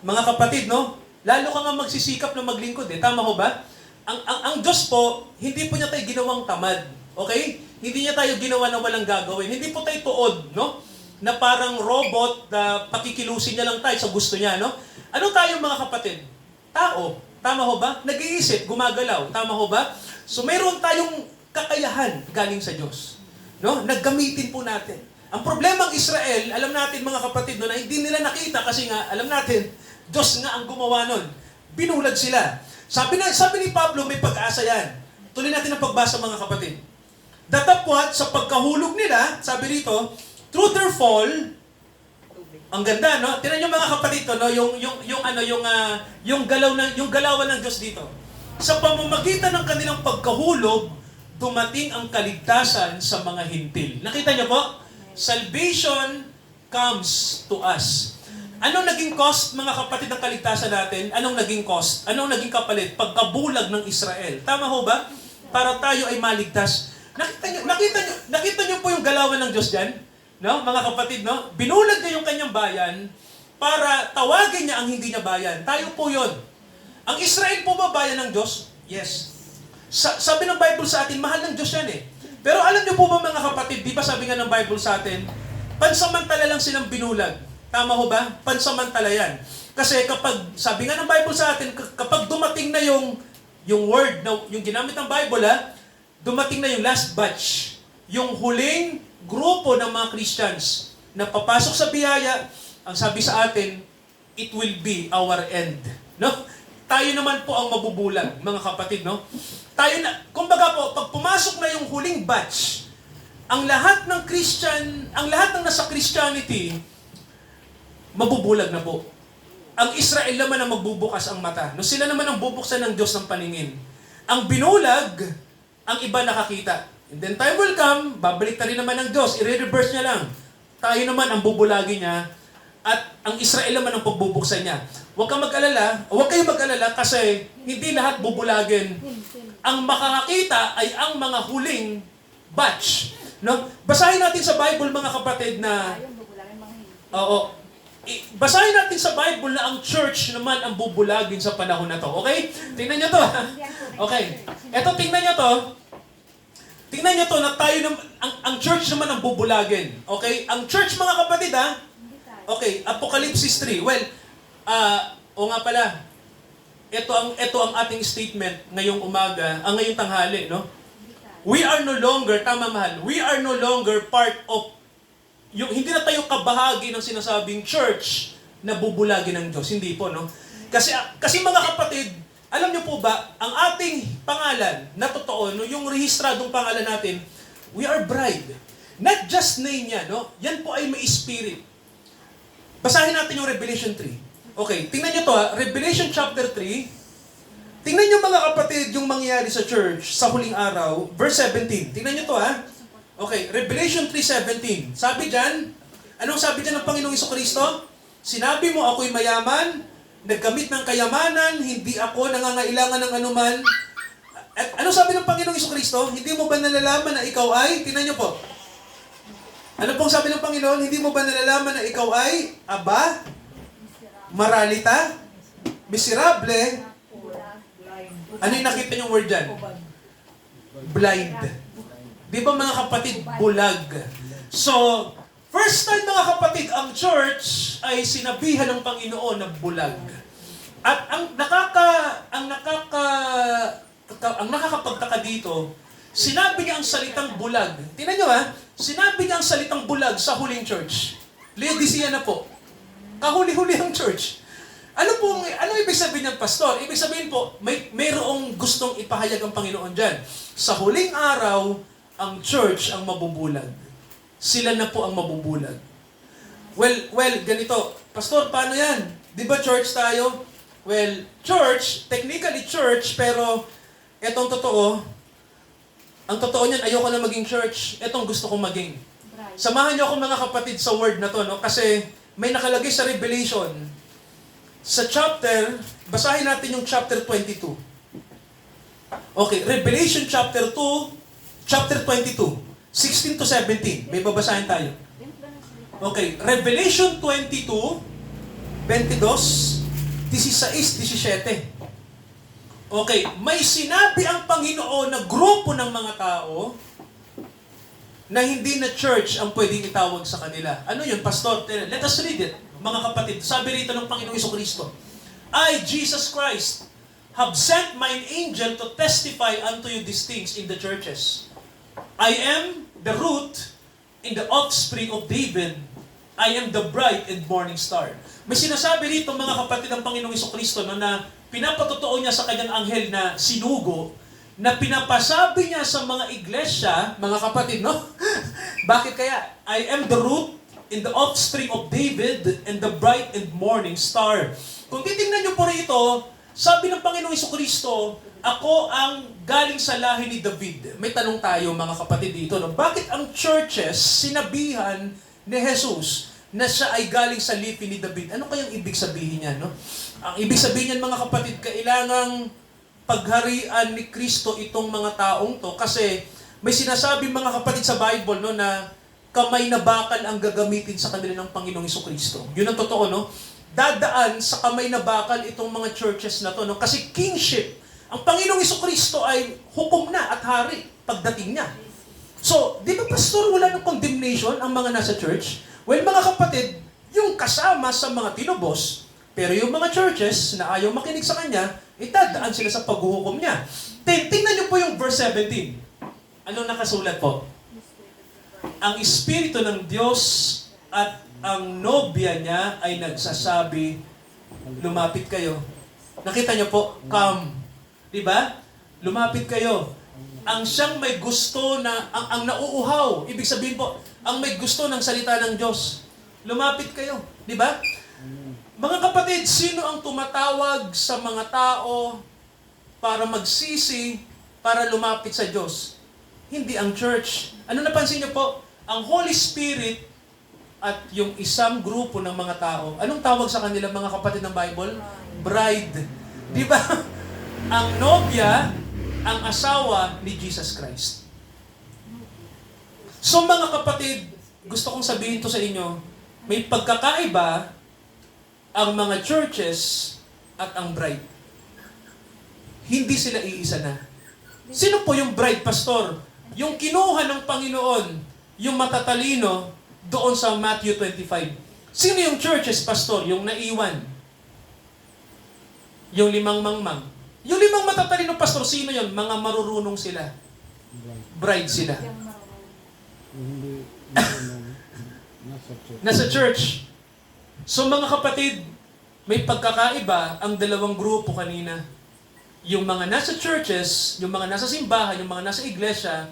mga kapatid, no, lalo ka nga magsisikap na maglingkod Tama ho ba? Ang Diyos po, hindi po niya tayo ginawang tamad. Okay? Hindi niya tayo ginawa na walang gagawin. Hindi po tayo tuod, no? Na parang robot na pakikilusin niya lang tayo sa gusto niya, no? Ano tayo mga kapatid? Tao. Tama ho ba? Nag-iisip, gumagalaw. Tama ho ba? So mayroon tayong kakayahan galing sa Diyos. No? Naggamitin po natin. Ang problema ng Israel, alam natin mga kapatid, no, na hindi nila nakita kasi nga, alam natin, Diyos nga ang gumawa nun. Binulag sila. Sabi ni Pablo, may pag-asa yan. Tuloy natin ang pagbasa mga kapatid. Datapwat sa pagkahulog nila, sabi rito, through their fall, ang ganda, no? Tingnan niyo mga kapatid to, no? Yung galawan ng Diyos dito. Sa pamamagitan ng kanilang pagkahulog, dumating ang kaligtasan sa mga hintil. Nakita niyo po? Salvation comes to us. Anong naging cost, mga kapatid, ng kaligtasan natin? Anong naging cost? Anong naging kapalit? Pagkabulag ng Israel. Tama ho ba? Para tayo ay maligtas. Nakita niyo po yung galawan ng Diyos diyan? No? Mga kapatid, no? Binulag niya yung kanyang bayan para tawagin niya ang hindi niya bayan. Tayo po yon. Ang Israel po ba bayan ng Diyos? Yes. Sabi ng Bible sa atin, mahal ng Diyos yan eh. Pero alam niyo po ba mga kapatid, di ba sabi nga ng Bible sa atin, pansamantala lang silang binulag. Tama ho ba? Pansamantala yan. Kasi kapag, sabi nga ng Bible sa atin, kapag dumating na yung word, yung ginamit ng Bible dumating na yung last batch, yung huling grupo ng mga Christians na papasok sa biyaya, ang sabi sa atin, it will be our end. No? Tayo naman po ang mabubulag, mga kapatid, no? Tayo na, kumbaga po, pag pumasok na yung huling batch, ang lahat ng nasa Christianity, mabubulag na po. Ang Israel naman ang magbubukas ang mata. No, sila naman ang bubuksan ng Diyos ng paningin. Ang binulag, ang iba nakakita. And then time will come, babalik na rin naman ng Diyos, i-reverse niya lang. Tayo naman ang bubulagin niya, at ang Israel naman ang pagbubuksan niya. Huwag kayong mag-alala kasi hindi lahat bubulagin. Ang makakakita ay ang mga huling batch. No? Basahin natin sa Bible, mga kapatid, na basahin natin sa Bible na ang church naman ang bubulagin sa panahon na to. Okay? Tingnan niyo to. Okay. Eto, tingnan niyo to. Tingnan niyo to na tayo ang church naman ang bubulagin. Okay? Ang church, mga kapatid, Okay, Apocalypse 3. Well, o nga pala. Ito ang ating statement ngayong umaga, ngayong tanghali, no? We are no longer, tama mahal, we are no longer part of hindi na tayo kabahagi ng sinasabing church na bubulagin ng Diyos. Hindi po, no? Kasi mga kapatid, alam niyo po ba, ang ating pangalan na totoo, no, yung rehistradong pangalan natin, we are bride. Not just name yan, no? Yan po ay may spirit. Basahin natin yung Revelation 3. Okay, tingnan niyo to Revelation chapter 3. Tingnan niyo mga kapatid yung mangyayari sa church sa huling araw, verse 17. Tingnan niyo to Okay, Revelation 3:17. Sabi diyan, anong sabi diyan ng Panginoong Jesucristo? Sinabi mo ako'y mayaman, naggamit ng kayamanan, hindi ako nangangailangan ng anuman. At ano sabi ng Panginoong Jesucristo? Hindi mo ba nalalaman na ikaw ay, tingnan niyo po. Ano pong sabi ng Panginoon? Hindi mo ba nalalaman na ikaw ay, maralita, miserable, ano yung nakita niyong word dyan? Blind. Di ba mga kapatid, bulag? So, first time mga kapatid, ang church ay sinabihan ng Panginoon na bulag. At ang nakakapagtaka dito, sinabi niya ang salitang bulag. Tingnan niyo sinabi niya ang salitang bulag sa huling church. Laodicea na po. Kahuli-huli ang church. Ano ibig sabihin ng pastor? Ibig sabihin po, mayroong gustong ipahayag ang Panginoon dyan. Sa huling araw, ang church ang mabubulag. Sila na po ang mabubulag. Well, ganito. Pastor, paano yan? Di ba church tayo? Well, technically church, pero etong totoo, ang totoo niyan, ayoko na maging church. Etong gusto kong maging. Samahan niyo ako mga kapatid sa word na to, no? Kasi may nakalagay sa Revelation. Sa chapter, basahin natin yung chapter 22. Okay, Revelation chapter 22, 16 to 17. May babasahin tayo. Okay, Revelation 22, 22, 16, 17. Okay, may sinabi ang Panginoon na grupo ng mga tao na hindi na church ang pwedeng itawag sa kanila. Ano yun, Pastor? Let us read it, mga kapatid. Sabi rito ng Panginoong Jesucristo, I, Jesus Christ, have sent mine angel to testify unto you these things in the churches. I am the root in the offspring of David. I am the bright and morning star. May sinasabi rito mga kapatid ng Panginoong Jesucristo na pinapatotoo niya sa kanyang anghel na sinugo na pinapasabi niya sa mga iglesia, mga kapatid, no? Bakit kaya? I am the root in the offspring of David and the bright and morning star. Kung titingnan niyo po rito, sabi ng Panginoong Jesucristo, ako ang galing sa lahi ni David. May tanong tayo mga kapatid dito, no? Bakit ang churches sinabihan ni Jesus na siya ay galing sa lipi ni David? Ano kayang ibig sabihin niya, no? Ang ibig sabihin niyan mga kapatid, kailangang pagharian ni Kristo itong mga taong to kasi may sinasabi mga kapatid sa Bible, no, na kamay na bakal ang gagamitin sa kanila ng Panginoong Jesucristo. Yun ang totoo, no? Dadaan sa kamay na bakal itong mga churches na to, no? Kasi kingship, ang Panginoong Jesucristo ay hukom na at hari pagdating niya. So, di ba pastor, wala ng condemnation ang mga nasa church? Well, mga kapatid, yung kasama sa mga tinubos, pero yung mga churches na ayaw makinig sa kanya, itadaan sila sa paghuhukom niya. Tingnan niyo po yung verse 17. Anong nakasulat po? Ang Espiritu ng Diyos at ang nobya niya ay nagsasabi, lumapit kayo. Nakita niyo po? Come. Diba? Lumapit kayo. Ang siyang may gusto na, ang nauuhaw, ibig sabihin po, ang may gusto ng salita ng Diyos. Lumapit kayo. Diba? Mga kapatid, sino ang tumatawag sa mga tao para magsisi, para lumapit sa Diyos? Hindi ang church. Ano napansin niyo po? Ang Holy Spirit at yung isang grupo ng mga tao, anong tawag sa kanila mga kapatid ng Bible? Bride. Di ba? Ang nobya, ang asawa ni Jesus Christ. So mga kapatid, gusto kong sabihin to sa inyo, may pagkakaiba ang mga churches at ang bride. Hindi sila iisa na. Sino po yung bride, pastor? Yung kinuha ng Panginoon, yung matatalino, doon sa Matthew 25. Sino yung churches, pastor? Yung naiwan. Yung 5 mangmang. Yung 5 matatalino, pastor, sino yon? Mga marurunong sila. Bride sila. Nasa church. So mga kapatid, may pagkakaiba ang dalawang grupo kanina. Yung mga nasa churches, yung mga nasa simbahan, yung mga nasa iglesia,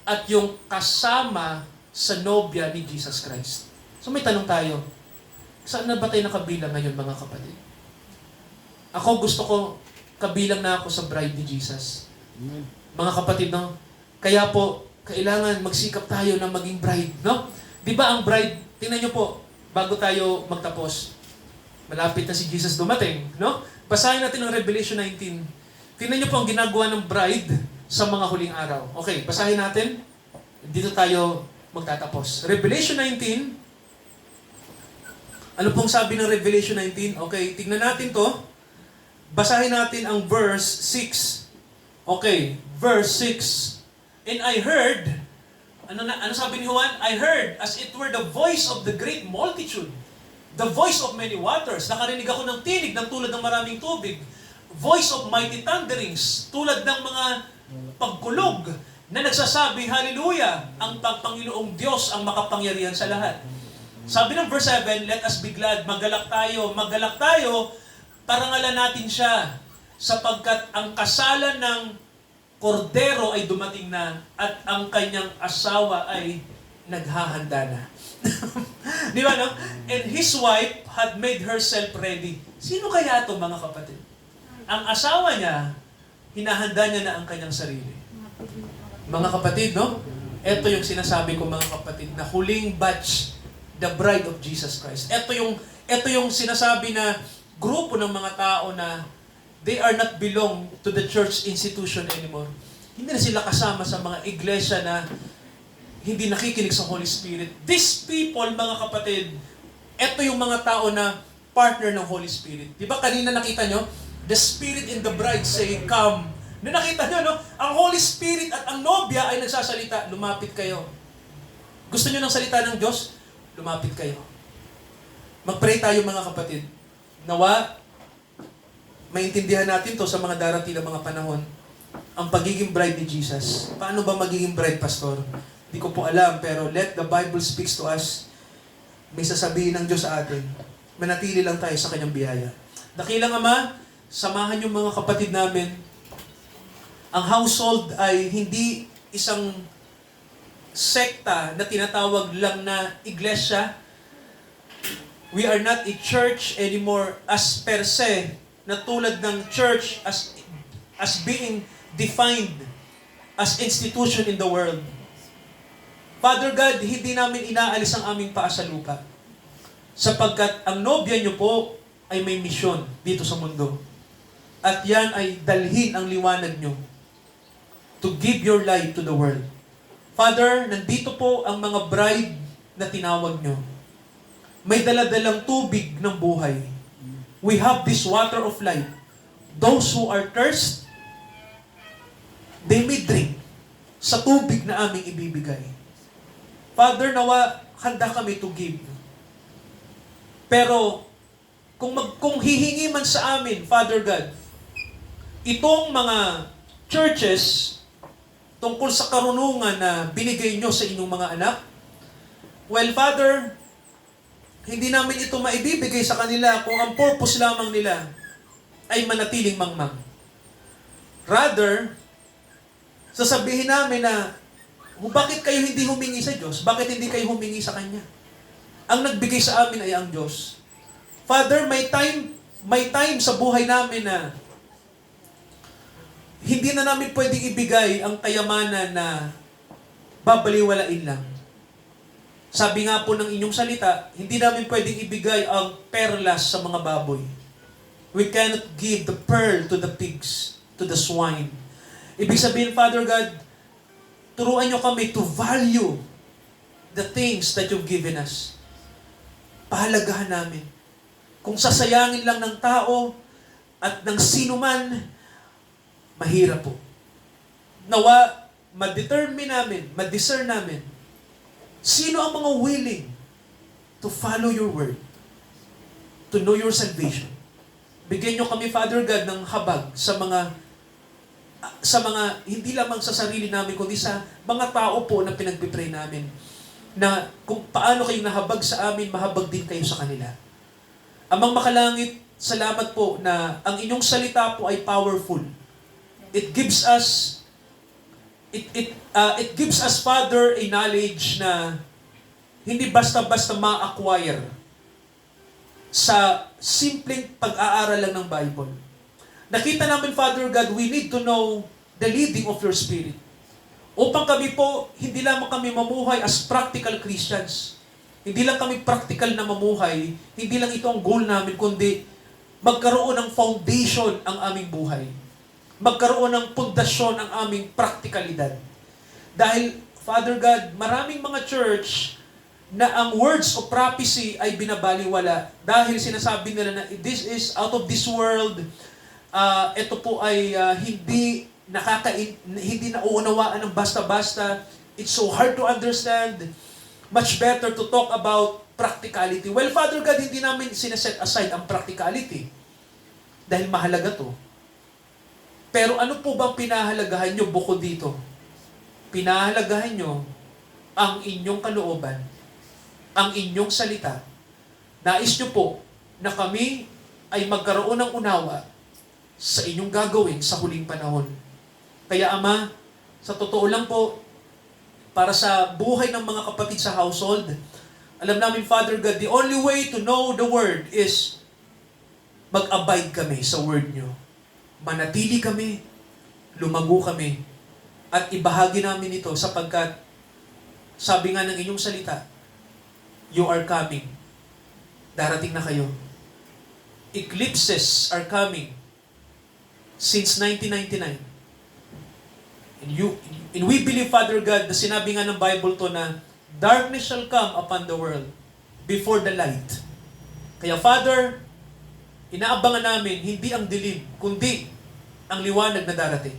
at yung kasama sa nobya ni Jesus Christ. So may tanong tayo, saan na ba tayo nakabilang ngayon mga kapatid? Ako gusto ko, kabilang na ako sa bride ni Jesus. Mga kapatid, no? Kaya po, kailangan magsikap tayo na maging bride, no? Di ba ang bride, tingnan nyo po, bago tayo magtapos, malapit na si Jesus dumating, no? Basahin natin ang Revelation 19. Tingnan nyo po ang ginagawa ng bride sa mga huling araw. Okay, basahin natin. Dito tayo magtatapos. Revelation 19. Ano pong sabi ng Revelation 19? Okay, tingnan natin to. Basahin natin ang verse 6. Okay, verse 6. And I heard, ano sabi ni Juan? I heard as it were the voice of the great multitude, the voice of many waters. Nakarinig ako ng tinig ng tulad ng maraming tubig. Voice of mighty thunderings, tulad ng mga pagkulog na nagsasabi, Hallelujah! Ang Panginoong Diyos ang makapangyarihan sa lahat. Sabi ng verse 7, let us be glad, magalak tayo, parangalan natin siya, sapagkat ang kasalan ng kordero ay dumating na at ang kanyang asawa ay naghahanda na. Di ba, no? And his wife had made herself ready. Sino kaya ito, mga kapatid? Ang asawa niya, hinahanda niya na ang kanyang sarili. Mga kapatid, no? Ito yung sinasabi ko, mga kapatid, na huling batch, the bride of Jesus Christ. Ito yung sinasabi na grupo ng mga tao na they are not belong to the church institution anymore. Hindi na sila kasama sa mga iglesia na hindi nakikinig sa Holy Spirit. These people, mga kapatid, ito yung mga tao na partner ng Holy Spirit. Di ba kanina nakita nyo? The Spirit and the bride say, come. Na nakita nyo, no? Ang Holy Spirit at ang nobya ay nagsasalita, lumapit kayo. Gusto nyo ng salita ng Diyos? Lumapit kayo. Mag-pray tayo, mga kapatid. Nawa, maintindihan natin to sa mga darating na mga panahon. Ang pagiging bride ni Jesus. Paano ba magiging bride, pastor? Hindi ko po alam, pero let the Bible speaks to us. May sasabihin ng Diyos sa atin. Manatili lang tayo sa kanyang biyaya. Dakilang Ama, samahan yung mga kapatid namin Ang household ay hindi isang sekta na tinatawag lang na iglesia. We are not a church anymore as per se, na tulad ng church as being defined as institution in the world. Father God, hindi namin inaalis ang aming paa sa lupa. Sapagkat ang nobya niyo po ay may misyon dito sa mundo. At yan ay dalhin ang liwanag niyo to give your light to the world. Father, nandito po ang mga bride na tinawag niyo. May daladalang tubig ng buhay. We have this water of life. Those who are thirst, they may drink sa tubig na aming ibibigay. Father, nawa, handa kami to give. Pero, kung hihingi man sa amin, Father God, itong mga churches, tungkol sa karunungan na binigay nyo sa inyong mga anak, well, Father, hindi namin ito maibibigay sa kanila kung ang purpose lamang nila ay manatiling mangmang. Rather, sasabihin namin na, bakit kayo hindi humingi sa Diyos? Bakit hindi kayo humingi sa Kanya? Ang nagbigay sa amin ay ang Diyos. Father, may time sa buhay namin na hindi na namin pwedeng ibigay ang kayamanan na babaliwalain lang. Sabi nga po ng inyong salita, hindi namin pwedeng ibigay ang perlas sa mga baboy. We cannot give the pearl to the pigs, to the swine. Ibig sabihin, Father God, turuan nyo kami to value the things that you've given us. Pahalagahan namin. Kung sasayangin lang ng tao at ng sino man, mahirap po. Nawa, ma-discern namin, sino ang mga willing to follow your word, to know your salvation. Bigyan nyo kami, Father God, ng habag sa mga hindi lamang sa sarili namin, kundi sa mga tao po na pinagpipray namin, na kung paano kayo nahabag sa amin, mahabag din kayo sa kanila. Amang makalangit, salamat po na ang inyong salita po ay powerful. It gives us, Father, a knowledge na hindi basta-basta ma-acquire sa simpleng pag-aaral lang ng Bible. Nakita namin, Father God, we need to know the leading of your Spirit. Upang kami po, hindi lamang kami mamuhay as practical Christians. Hindi lang kami practical na mamuhay, hindi lang ito ang goal namin, kundi magkaroon ng foundation ang aming buhay. Magkaroon ng pundasyon ang aming praktikalidad. Dahil, Father God, maraming mga church na ang words of prophecy ay binabaliwala dahil sinasabi nila na this is out of this world, ito po ay hindi nauunawaan ng basta-basta. It's so hard to understand. Much better to talk about practicality. Well, Father God, hindi namin sineset aside ang practicality dahil mahalaga to. Pero ano po bang pinahalagahan nyo bukod dito? Pinahalagahan nyo ang inyong kalooban, ang inyong salita. Nais nyo po na kami ay magkaroon ng unawa sa inyong gagawin sa huling panahon. Kaya Ama, sa totoo lang po, para sa buhay ng mga kapatid sa household, alam namin, Father God, the only way to know the Word is mag-abide kami sa Word nyo. Manatili kami, lumago kami, at ibahagi namin ito sapagkat sabi nga ng inyong salita, you are coming. Darating na kayo. Eclipses are coming since 1999. And we believe, Father God, na sinabi nga ng Bible to na darkness shall come upon the world before the light. Kaya Father, inaabangan namin hindi ang dilim, kundi ang liwanag na darating.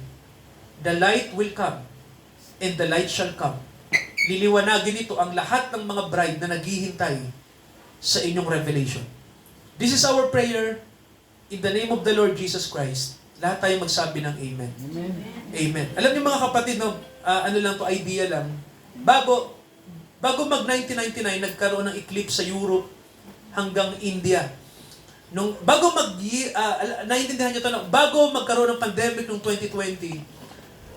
The light will come, and the light shall come. Liliwanagin ito ang lahat ng mga bride na naghihintay sa inyong revelation. This is our prayer in the name of the Lord Jesus Christ. Lahat tayo magsabi ng Amen. Amen. Amen. Alam niyo mga kapatid, no, ano lang to, idea lang. Bago mag 1999, nagkaroon ng eclipse sa Europe hanggang India. Naiintindihan niyo to, bago magkaroon ng pandemic noong 2020,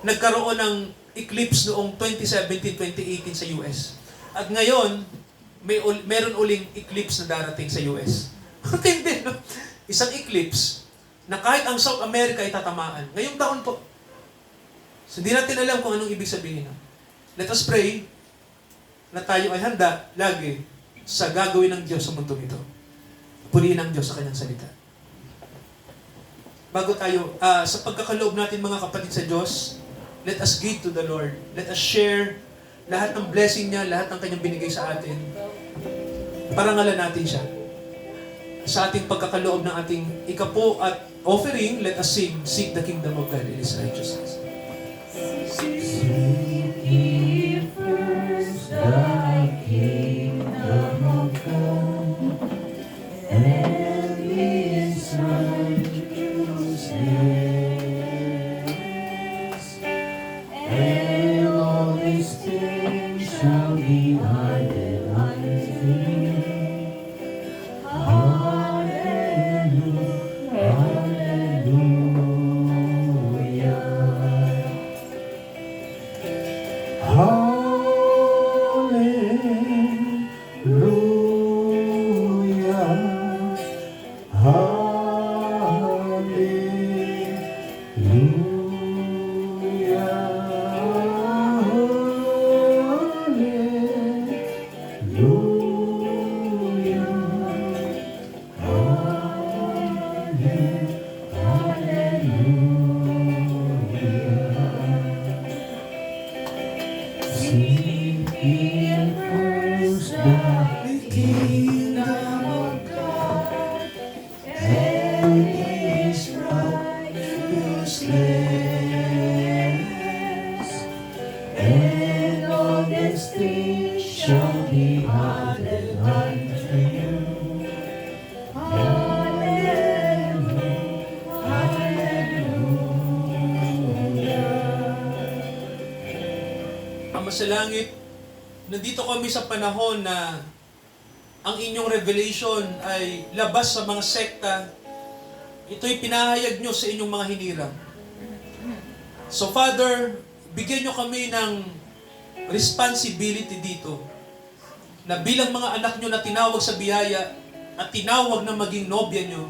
nagkaroon ng eclipse noong 2017-2018 sa US. At ngayon, meron uling eclipse na darating sa US. Hindi, no? Isang eclipse na kahit ang South America ay tatamaan. Ngayong taon po. So, hindi natin alam kung anong ibig sabihin. Let us pray na tayo ay handa lagi sa gagawin ng Diyos sa mundong ito. Purihin ang Diyos sa kanyang salita. Bago tayo, sa pagkakaloob natin mga kapatid sa Diyos, let us give to the Lord. Let us share lahat ng blessing niya, lahat ng kanyang binigay sa atin. Parangalan natin siya. Sa ating pagkakaloob ng ating ikapo at offering, let us sing, seek the kingdom of God in His righteousness. Seek first thy kingdom of God, and His righteousness, and all these things shall be added unto you. Hallelujah, hallelujah. Ama sa langit, nandito kami sa panahon na ang inyong revelation ay labas sa mga sekta. Ito'y pinahayag nyo sa inyong mga hinirang. So Father, bigyan nyo kami ng responsibility dito na bilang mga anak nyo na tinawag sa biyaya at tinawag na maging nobya nyo,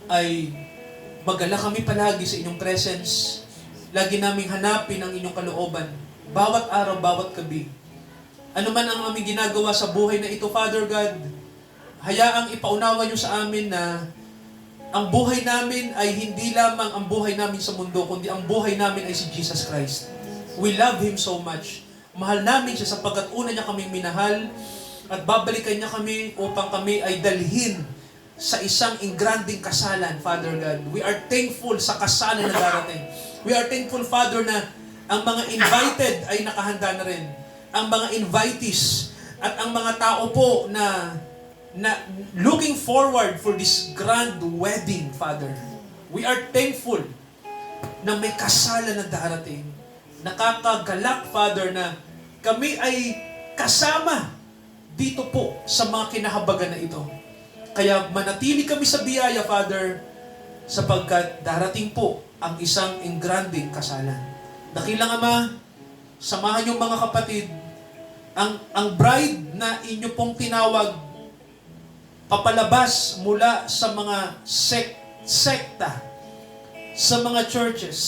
ay magala kami palagi sa inyong presence. Lagi naming hanapin ang inyong kalooban. Bawat araw, bawat gabi. Ano man ang aming ginagawa sa buhay na ito, Father God, hayaang ipaunawa nyo sa amin na ang buhay namin ay hindi lamang ang buhay namin sa mundo, kundi ang buhay namin ay si Jesus Christ. We love Him so much. Mahal namin siya sapagkat una niya kaming minahal at babalikan niya kami upang kami ay dalhin sa isang ingranding kasalan, Father God. We are thankful sa kasalan na darating. We are thankful, Father, na ang mga invited ay nakahanda na rin. Ang mga invitees at ang mga tao po na looking forward for this grand wedding, Father. We are thankful na may kasalan na darating. Nakakagalak, Father, na kami ay kasama dito po sa mga kinahabagan na ito. Kaya manatili kami sa biyaya, Father, sapagkat darating po ang isang ingranding kasalan. Dakilang Ama, samahan yung mga kapatid, ang bride na inyo pong tinawag, papalabas mula sa mga sekta, sa mga churches,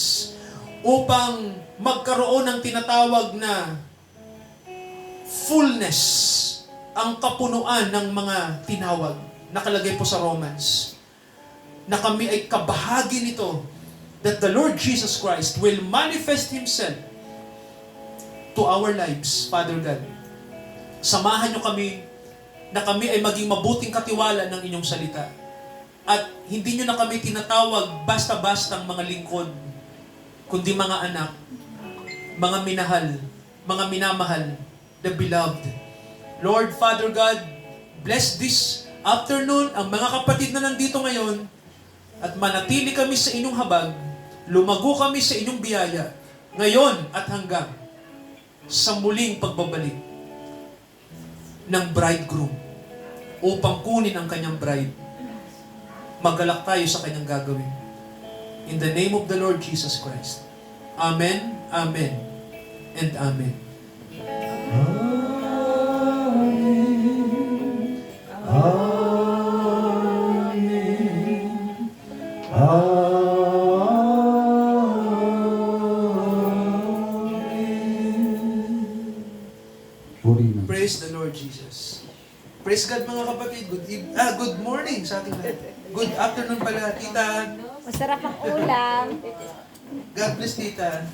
upang magkaroon ng tinatawag na fullness, ang kapunuan ng mga tinawag, nakalagay po sa Romans, na kami ay kabahagi nito, that the Lord Jesus Christ will manifest Himself to our lives, Father God. Samahan niyo kami na kami ay maging mabuting katiwala ng inyong salita. At hindi niyo na kami tinatawag basta-bastang mga lingkod, kundi mga anak, mga minahal, mga minamahal, the beloved. Lord, Father God, bless this afternoon ang mga kapatid na nandito ngayon at manatili kami sa inyong habag, lumago kami sa inyong biyaya, ngayon at hanggang sa muling pagbabalik ng bridegroom upang kunin ang kanyang bride. Magalak tayo sa kanyang gagawin. In the name of the Lord Jesus Christ. Amen, Amen, and Amen. Purihin natin. Praise the Lord Jesus. Praise God mga kapatid. Good morning sa ating lahat. Good afternoon pala, tita. Masarap ang ulam. God bless, tita.